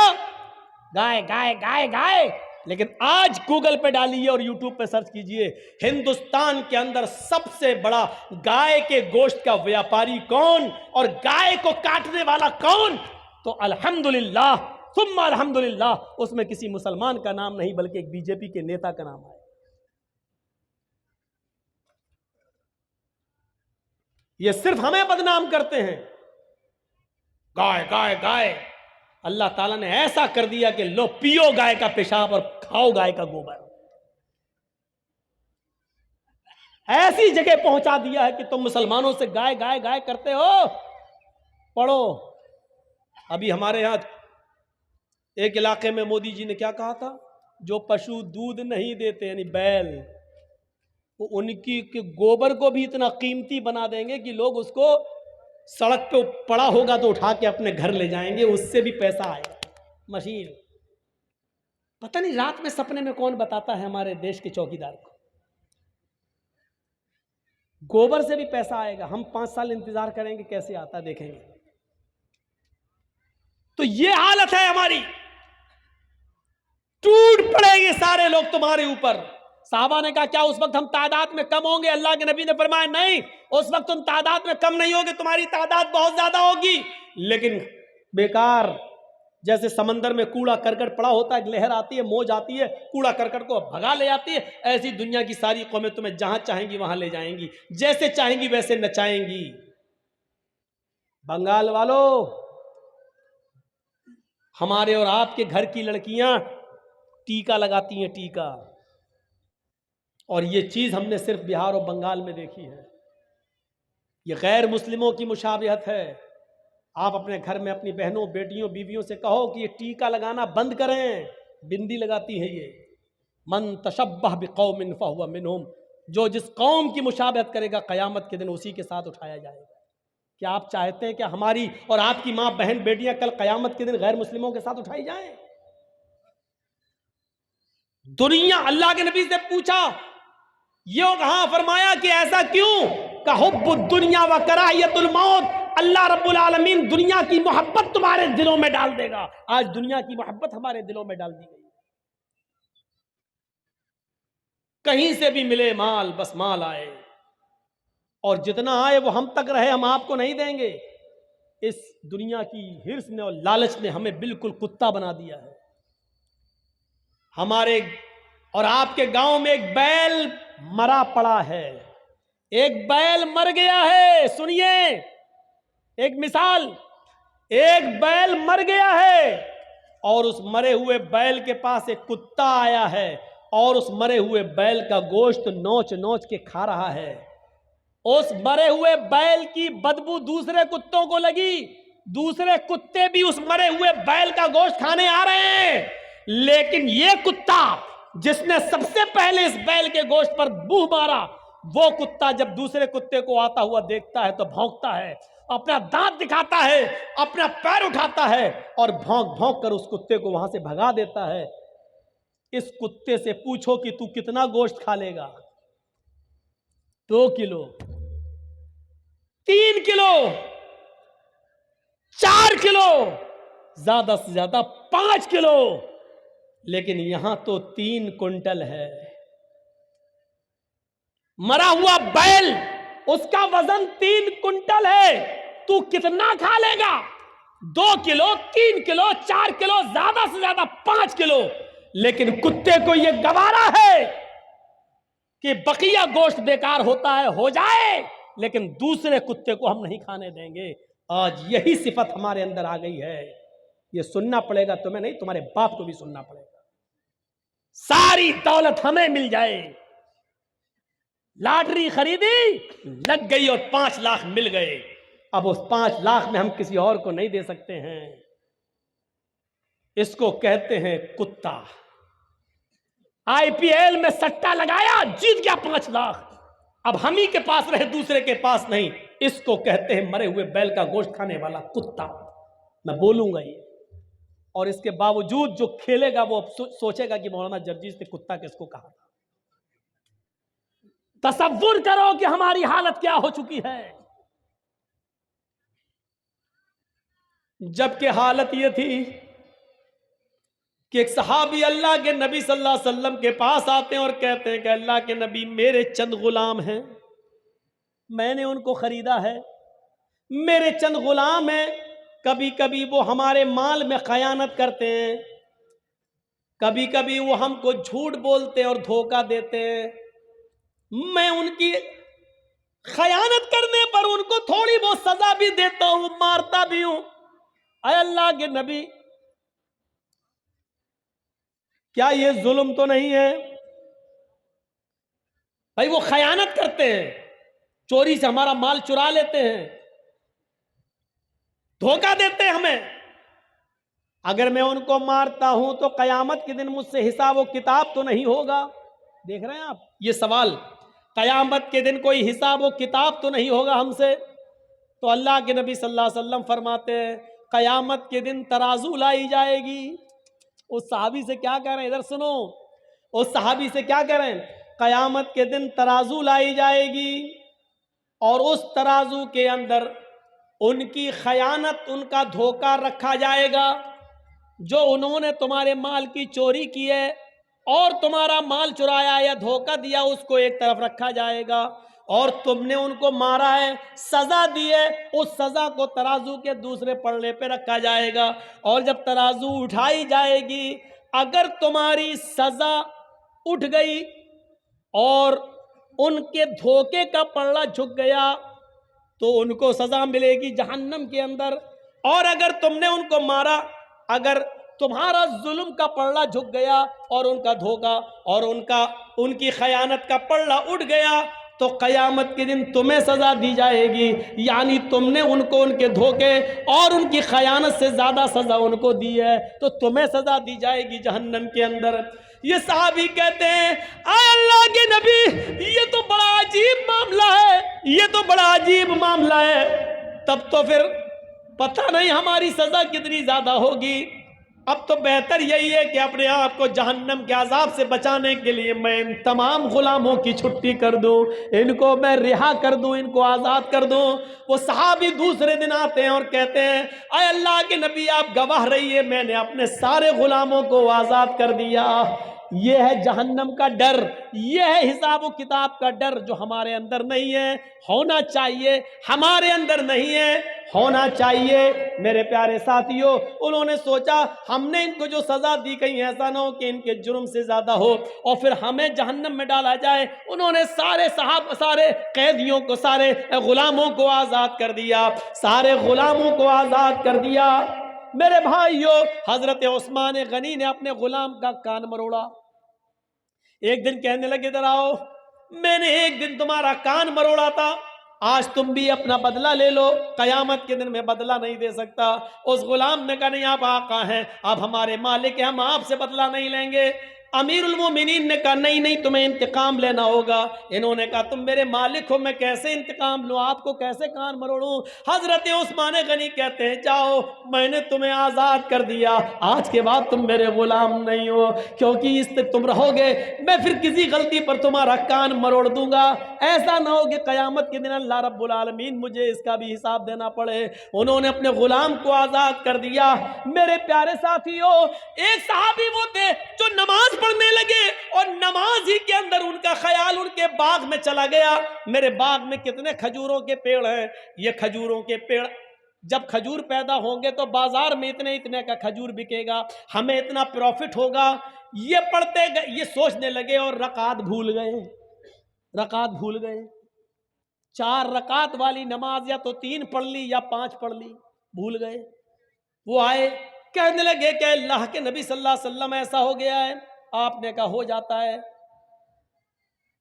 گائے گائے گائے گائے. لیکن آج گوگل پہ ڈالیے اور یوٹیوب پہ سرچ کیجئے، ہندوستان کے اندر سب سے بڑا گائے کے گوشت کا ویاپاری کون اور گائے کو کاٹنے والا کون؟ تو الحمدللہ ثم الحمدللہ اس میں کسی مسلمان کا نام نہیں بلکہ ایک BJP کے نیتا کا نام ہے. یہ صرف ہمیں بدنام کرتے ہیں، گائے گائے گائے. اللہ تعالیٰ نے ایسا کر دیا کہ لو پیو گائے کا پیشاب اور کھاؤ گائے کا گوبر. ایسی جگہ پہنچا دیا ہے کہ تم مسلمانوں سے گائے گائے گائے کرتے ہو. پڑھو، ابھی ہمارے یہاں ایک علاقے میں مودی جی نے کیا کہا تھا، جو پشو دودھ نہیں دیتے یعنی بیل، وہ ان کی گوبر کو بھی اتنا قیمتی بنا دیں گے کہ لوگ اس کو سڑک پہ پڑا ہوگا تو اٹھا کے اپنے گھر لے جائیں گے، اس سے بھی پیسہ آئے گا. مشین پتہ نہیں رات میں سپنے میں کون بتاتا ہے ہمارے دیش کے چوکیدار کو، گوبر سے بھی پیسہ آئے گا. ہم 5 سال انتظار کریں گے کیسے آتا دیکھیں گے. تو یہ حالت ہے ہماری، ٹوٹ پڑے گے سارے لوگ تمہارے اوپر. صحابہ نے کہا کیا اس وقت ہم تعداد میں کم ہوں گے؟ اللہ کے نبی نے فرمایا نہیں، اس وقت تم تعداد میں کم نہیں ہوگے، تمہاری تعداد بہت زیادہ ہوگی. لیکن بیکار، جیسے سمندر میں کوڑا کرکٹ پڑا ہوتا ہے، ایک لہر آتی ہے، موج آتی ہے، کوڑا کرکٹ کو بھگا لے جاتی ہے، ایسی دنیا کی ساری قومیں تمہیں جہاں چاہیں گی وہاں لے جائیں گی، جیسے چاہیں گی ویسے نچائیں گی. بنگال والوں، ہمارے اور آپ کے گھر کی لڑکیاں ٹیکا لگاتی ہیں، ٹیکا. اور یہ چیز ہم نے صرف بہار اور بنگال میں دیکھی ہے. یہ غیر مسلموں کی مشابہت ہے. آپ اپنے گھر میں اپنی بہنوں، بیٹیوں، بیویوں سے کہو کہ یہ ٹیکا لگانا بند کریں. بندی لگاتی ہے یہ. من تشبہ بقوم فہو منہم، جو جس قوم کی مشابہت کرے گا قیامت کے دن اسی کے ساتھ اٹھایا جائے گا. کیا آپ چاہتے ہیں کہ ہماری اور آپ کی ماں، بہن، بیٹیاں کل قیامت کے دن غیر مسلموں کے ساتھ اٹھائی جائیں؟ دنیا، اللہ کے نبی سے پوچھا، یہ کہاں فرمایا کہ ایسا کیوں؟ کہ حب الدنیا و کراہیت الموت، اللہ رب العالمین دنیا کی محبت تمہارے دلوں میں ڈال دے گا. آج دنیا کی محبت ہمارے دلوں میں ڈال دی گئی. کہیں سے بھی ملے مال، بس مال آئے، اور جتنا آئے وہ ہم تک رہے، ہم آپ کو نہیں دیں گے. اس دنیا کی ہرس نے اور لالچ نے ہمیں بالکل کتا بنا دیا ہے. ہمارے اور آپ کے گاؤں میں ایک بیل مرا پڑا ہے، ایک بیل مر گیا ہے. سنیے ایک مثال، ایک بیل مر گیا ہے اور اس مرے ہوئے بیل کے پاس ایک کتا آیا ہے اور اس مرے ہوئے بیل کا گوشت نوچ نوچ کے کھا رہا ہے. اس مرے ہوئے بیل کی بدبو دوسرے کتوں کو لگی، دوسرے کتے بھی اس مرے ہوئے بیل کا گوشت کھانے آ رہے ہیں. لیکن یہ کتا جس نے سب سے پہلے اس بیل کے گوشت پر بوہ مارا، وہ کتا جب دوسرے کتے کو آتا ہوا دیکھتا ہے تو بھونکتا ہے، اپنا دانت دکھاتا ہے، اپنا پیر اٹھاتا ہے اور بھونک بھونک کر اس کتے کو وہاں سے بھگا دیتا ہے. اس کتے سے پوچھو کہ تو کتنا گوشت کھا لے گا؟ 2 کلو، 3 کلو، 4 کلو، زیادہ سے زیادہ 5 کلو. لیکن یہاں تو 3 کنٹل ہے. مرا ہوا بیل، اس کا وزن 3 کنٹل ہے. تو کتنا کھا لے گا؟ 2 کلو، 3 کلو، 4 کلو، زیادہ سے زیادہ 5 کلو. لیکن کتے کو یہ گوارا ہے کہ بقیہ گوشت بیکار ہوتا ہے، ہو جائے، لیکن دوسرے کتے کو ہم نہیں کھانے دیں گے. آج یہی صفت ہمارے اندر آ گئی ہے. یہ سننا پڑے گا، تمہیں نہیں، تمہارے باپ کو بھی سننا پڑے گا. ساری دولت ہمیں مل جائے، لاٹری خریدی, لگ گئی اور 5 لاکھ مل گئے. اب اس 5 لاکھ میں ہم کسی اور کو نہیں دے سکتے ہیں. اس کو کہتے ہیں کتا. IPL میں سٹا لگایا, جیت گیا 5 لاکھ, اب ہم ہی کے پاس رہے, دوسرے کے پاس نہیں. اس کو کہتے ہیں مرے ہوئے بیل کا گوشت کھانے والا کتا. میں بولوں گا یہ, اور اس کے باوجود جو کھیلے گا وہ سوچے گا کہ مولانا جرجیز نے کتا کس کو کہا. تصور کرو کہ ہماری حالت کیا ہو چکی ہے. جبکہ حالت یہ تھی کہ ایک صحابی اللہ کے نبی صلی اللہ علیہ وسلم کے پاس آتے ہیں اور کہتے ہیں کہ اللہ کے نبی, میرے چند غلام ہیں, میں نے ان کو خریدا ہے, میرے چند غلام ہیں, کبھی کبھی وہ ہمارے مال میں خیانت کرتے ہیں, کبھی کبھی وہ ہم کو جھوٹ بولتے ہیں اور دھوکہ دیتے ہیں. میں ان کی خیانت کرنے پر ان کو تھوڑی بہت سزا بھی دیتا ہوں, مارتا بھی ہوں. اے اللہ کے نبی, کیا یہ ظلم تو نہیں ہے؟ بھائی وہ خیانت کرتے ہیں, چوری سے ہمارا مال چرا لیتے ہیں, دھوکہ دیتے ہیں ہمیں. اگر میں ان کو مارتا ہوں تو قیامت کے دن مجھ سے حساب و کتاب تو نہیں ہوگا؟ دیکھ رہے ہیں آپ یہ سوال, قیامت کے دن کوئی حساب و کتاب تو نہیں ہوگا ہم سے؟ تو اللہ کے نبی صلی اللہ علیہ وسلم فرماتے ہیں قیامت کے دن ترازو لائی جائے گی. اس صحابی سے کیا کہہ رہے ہیں, ادھر سنو, اس صحابی سے کیا کہہ رہے ہیں, قیامت کے دن ترازو لائی جائے گی اور اس ترازو کے اندر ان کی خیانت, ان کا دھوکہ رکھا جائے گا. جو انہوں نے تمہارے مال کی چوری کی ہے اور تمہارا مال چرایا یا دھوکہ دیا, اس کو ایک طرف رکھا جائے گا, اور تم نے ان کو مارا ہے, سزا دی ہے, اس سزا کو ترازو کے دوسرے پلڑے پہ رکھا جائے گا. اور جب ترازو اٹھائی جائے گی, اگر تمہاری سزا اٹھ گئی اور ان کے دھوکے کا پلڑا جھک گیا تو ان کو سزا ملے گی جہنم کے اندر. اور اگر تم نے ان کو مارا, اگر تمہارا ظلم کا پلڑا جھک گیا اور ان کا دھوکا اور ان کی خیانت کا پلڑا اٹھ گیا, تو قیامت کے دن تمہیں سزا دی جائے گی. یعنی تم نے ان کو ان کے دھوکے اور ان کی خیانت سے زیادہ سزا ان کو دی ہے, تو تمہیں سزا دی جائے گی جہنم کے اندر. یہ صحابی کہتے ہیں اے اللہ کے نبی, یہ تو بڑا عجیب معاملہ ہے, یہ تو بڑا عجیب معاملہ ہے. تب تو پھر پتہ نہیں ہماری سزا کتنی زیادہ ہوگی. اب تو بہتر یہی ہے کہ اپنے آپ کو جہنم کے عذاب سے بچانے کے لیے میں ان تمام غلاموں کی چھٹی کر دوں, ان کو میں رہا کر دوں, ان کو آزاد کر دوں. وہ صحابی دوسرے دن آتے ہیں اور کہتے ہیں اے اللہ کے نبی آپ گواہ رہیے, میں نے اپنے سارے غلاموں کو آزاد کر دیا. یہ ہے جہنم کا ڈر, یہ ہے حساب و کتاب کا ڈر جو ہمارے اندر نہیں ہے, ہونا چاہیے. ہمارے اندر نہیں ہے, ہونا چاہیے. میرے پیارے ساتھیوں, انہوں نے سوچا ہم نے ان کو جو سزا دی کہیں ایسا نہ ہو کہ ان کے جرم سے زیادہ ہو اور پھر ہمیں جہنم میں ڈالا جائے. انہوں نے سارے قیدیوں کو, سارے غلاموں کو آزاد کر دیا, سارے غلاموں کو آزاد کر دیا. میرے بھائیوں, حضرت عثمان غنی نے اپنے غلام کا کان مروڑا. ایک دن کہنے لگے ادھر آؤ, میں نے ایک دن تمہارا کان مروڑا تھا, آج تم بھی اپنا بدلہ لے لو. قیامت کے دن میں بدلہ نہیں دے سکتا. اس غلام نے کہا نہیں, آپ آقا ہیں, آپ ہمارے مالک ہیں, ہم آپ سے بدلہ نہیں لیں گے. امیر المومنین نے کہا نہیں نہیں, تمہیں انتقام لینا ہوگا. انہوں نے کہا تم میرے مالک ہو, میں کیسے انتقام لوں, آپ کو کیسے کان مروڑوں. حضرت عثمان غنی کہتے ہیں جاؤ, میں نے تمہیں آزاد کر دیا, آج کے بعد تم میرے غلام نہیں ہو, کیونکہ اس سے تم رہو گے میں پھر کسی غلطی پر تمہارا کان مروڑ دوں گا. ایسا نہ ہو کہ قیامت کے دن اللہ رب العالمین مجھے اس کا بھی حساب دینا پڑے. انہوں نے اپنے غلام کو آزاد کر دیا. میرے پیارے ساتھیوں, ایک صحابی وہ تھے جو نماز پڑھنے لگے اور نماز ہی کے اندر ان کا خیال ان کے باغ میں چلا گیا. میرے باغ میں کتنے کھجوروں کے پیڑ ہیں, یہ کھجوروں کے پیڑ جب کھجور پیدا ہوں گے تو بازار میں اتنے کا کھجور بکے گا, ہمیں اتنا پروفٹ ہوگا. یہ پڑھتے گئے, یہ سوچنے لگے اور رکعت بھول گئے. 4 رکعت والی نماز یا تو 3 پڑھ لی یا 5 پڑھ لی, بھول گئے. وہ آئے, کہنے لگے کہ اللہ کے نبی صلی اللہ علیہ وسلم ایسا ہو گیا ہے. آپ نے کہا ہو جاتا ہے.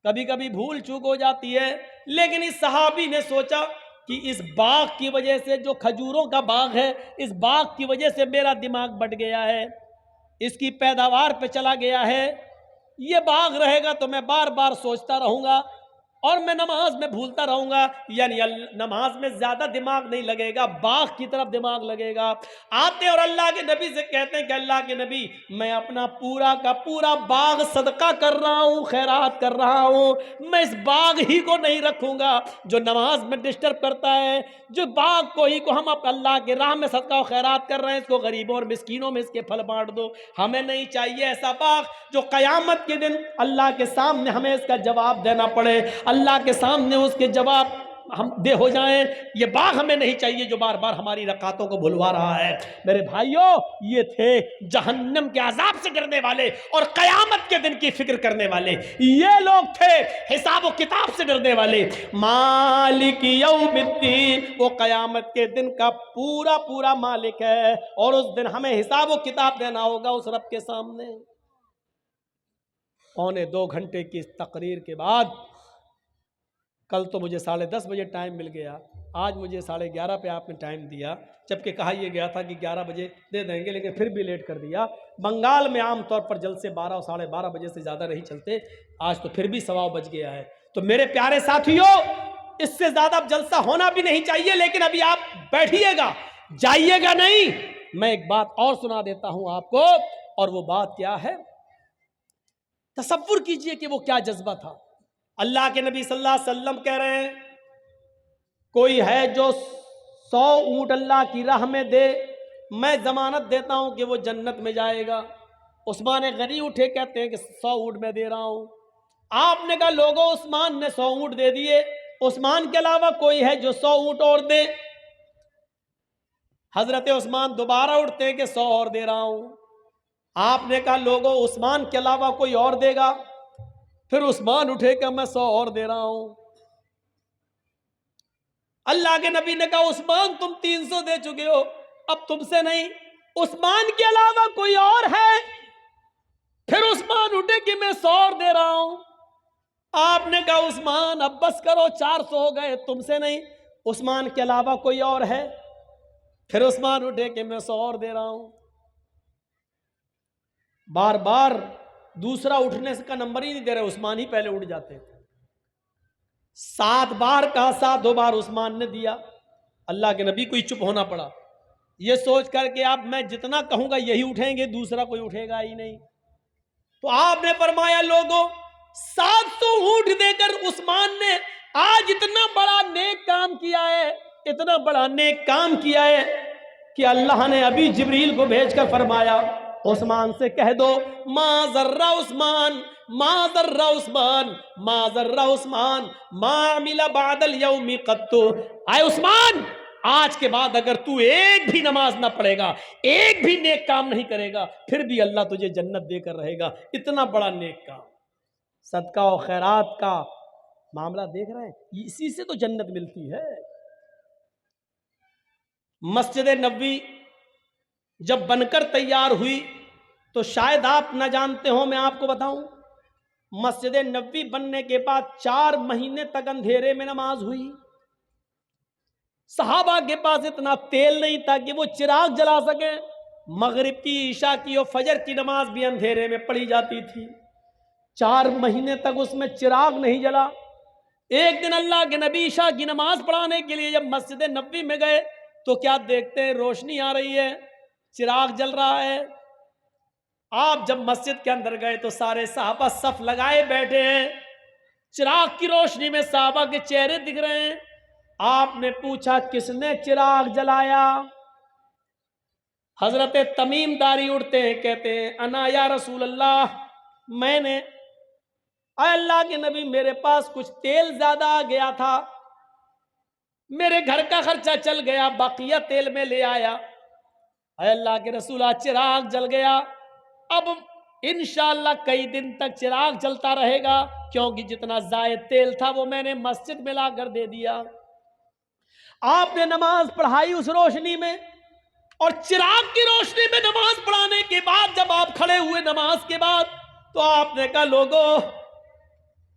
کبھی کبھی بھول چوک ہو جاتی ہے، لیکن اس صحابی نے سوچا کہ اس باغ کی وجہ سے، جو کھجوروں کا باغ ہے، اس باغ کی وجہ سے میرا دماغ بٹ گیا ہے، اس کی پیداوار پہ چلا گیا ہے، یہ باغ رہے گا تو میں بار بار سوچتا رہوں گا اور میں نماز میں بھولتا رہوں گا، یعنی نماز میں زیادہ دماغ نہیں لگے گا، باغ کی طرف دماغ لگے گا۔ آتے اور اللہ کے نبی سے کہتے ہیں کہ اللہ کے نبی، میں اپنا پورا کا پورا باغ صدقہ کر رہا ہوں، خیرات کر رہا ہوں، میں اس باغ ہی کو نہیں رکھوں گا جو نماز میں ڈسٹرب کرتا ہے، جو باغ کو ہی کو ہم اللہ کے راہ میں صدقہ و خیرات کر رہے ہیں، اس کو غریبوں اور مسکینوں میں اس کے پھل بانٹ دو۔ ہمیں نہیں چاہیے ایسا باغ جو قیامت کے دن اللہ کے سامنے ہمیں اس کا جواب دینا پڑے، اللہ کے سامنے اس کے جواب ہم دے ہو جائیں۔ یہ باغ ہمیں نہیں چاہیے جو بار بار ہماری رکعتوں کو بھلوا رہا ہے۔ میرے بھائیوں، یہ تھے جہنم کے عذاب سے ڈرنے والے اور قیامت کے دن کی فکر کرنے والے، یہ لوگ تھے حساب و کتاب سے ڈرنے والے۔ مالک یوم الدین، وہ قیامت کے دن کا پورا پورا مالک ہے، اور اس دن ہمیں حساب و کتاب دینا ہوگا اس رب کے سامنے۔ 2.25 گھنٹے کی اس تقریر کے بعد، کل تو مجھے 10:30 بجے ٹائم مل گیا، آج مجھے 11:30 پہ آپ نے ٹائم دیا، جبکہ کہا یہ گیا تھا کہ 11 بجے دے دیں گے، لیکن پھر بھی لیٹ کر دیا۔ بنگال میں عام طور پر جلسے 12 اور 12:30 بجے سے زیادہ نہیں چلتے، آج تو پھر بھی 1:15 بج گیا ہے۔ تو میرے پیارے ساتھیوں، اس سے زیادہ اب جلسہ ہونا بھی نہیں چاہیے، لیکن ابھی آپ بیٹھیے گا، جائیے گا نہیں۔ میں ایک بات اور سنا دیتا ہوں آپ کو، اور وہ بات کیا ہے؟ تصور کیجئے کہ وہ کیا جذبہ تھا۔ اللہ کے نبی صلی اللہ علیہ وسلم کہہ رہے ہیں، کوئی ہے جو 100 اونٹ اللہ کی راہ میں دے، میں ضمانت دیتا ہوں کہ وہ جنت میں جائے گا۔ عثمان غنی اٹھے، کہتے ہیں کہ 100 اونٹ میں دے رہا ہوں۔ آپ نے کہا لوگوں، عثمان نے 100 اونٹ دے دیے، عثمان کے علاوہ کوئی ہے جو 100 اونٹ اور دے؟ حضرت عثمان دوبارہ اٹھتے ہیں کہ 100 اور دے رہا ہوں۔ آپ نے کہا لوگوں، عثمان کے علاوہ کوئی اور دے گا؟ پھر عثمان اٹھے کہ میں 100 اور دے رہا ہوں۔ اللہ کے نبی نے کہا عثمان تم 300 دے چکے ہو، اب تم سے نہیں، عثمان کے علاوہ کوئی اور ہے؟ پھر عثمان اٹھے کہ میں 100 اور دے رہا ہوں۔ آپ نے کہا عثمان اب بس کرو، 400 ہو گئے، تم سے نہیں، عثمان کے علاوہ کوئی اور ہے؟ پھر عثمان اٹھے کہ میں 100 اور دے رہا ہوں۔ بار بار دوسرا اٹھنے کا نمبر ہی نہیں دے رہے، عثمان ہی پہلے اٹھ جاتے تھے۔ 7 بار کہا، 7 بار عثمان نے دیا۔ اللہ کے نبی کو ہی چپ ہونا پڑا، یہ سوچ کر کہ اب میں جتنا کہوں گا یہی اٹھیں گے، دوسرا کوئی اٹھے گا ہی نہیں۔ تو آپ نے فرمایا لوگوں، 700 اونٹ دے کر عثمان نے آج اتنا بڑا نیک کام کیا ہے، اتنا بڑا نیک کام کیا ہے کہ اللہ نے ابھی جبریل کو بھیج کر فرمایا عثمان سے کہہ دو ما ضر عثمان، ما ضر عثمان، ما ضر عثمان، ما عمل بعد اليوم قط۔ اے عثمان، آج کے بعد اگر تو ایک بھی نماز نہ پڑھے گا، ایک بھی نیک کام نہیں کرے گا، پھر بھی اللہ تجھے جنت دے کر رہے گا۔ اتنا بڑا نیک کام، صدقہ و خیرات کا معاملہ دیکھ رہے ہیں، اسی سے تو جنت ملتی ہے۔ مسجد نبوی جب بن کر تیار ہوئی تو شاید آپ نہ جانتے ہو، میں آپ کو بتاؤں، مسجد نبوی بننے کے بعد 4 مہینے تک اندھیرے میں نماز ہوئی۔ صحابہ کے پاس اتنا تیل نہیں تھا کہ وہ چراغ جلا سکیں، مغرب کی، عشاء کی اور فجر کی نماز بھی اندھیرے میں پڑھی جاتی تھی۔ 4 مہینے تک اس میں چراغ نہیں جلا۔ ایک دن اللہ کے نبی عشاء کی نماز پڑھانے کے لیے جب مسجد نبوی میں گئے تو کیا دیکھتے ہیں؟ روشنی آ رہی ہے، چراغ جل رہا ہے۔ آپ جب مسجد کے اندر گئے تو سارے صحابہ صف لگائے بیٹھے ہیں، چراغ کی روشنی میں صحابہ کے چہرے دکھ رہے ہیں۔ آپ نے پوچھا کس نے چراغ جلایا؟ حضرت تمیم داری اٹھتے ہیں، کہتے ہیں انا یا رسول اللہ، میں نے۔ اے اللہ کے نبی، میرے پاس کچھ تیل زیادہ آ گیا تھا، میرے گھر کا خرچہ چل گیا، بقیہ تیل میں لے آیا۔ اے اللہ کے رسول، چراغ جل گیا، اب انشاءاللہ کئی دن تک چراغ جلتا رہے گا، کیونکہ جتنا زائد تیل تھا وہ میں نے مسجد میں لا کر دے دیا۔ آپ نے نماز پڑھائی اس روشنی میں، اور چراغ کی روشنی میں نماز پڑھانے کے بعد جب آپ کھڑے ہوئے نماز کے بعد، تو آپ نے کہا لوگوں،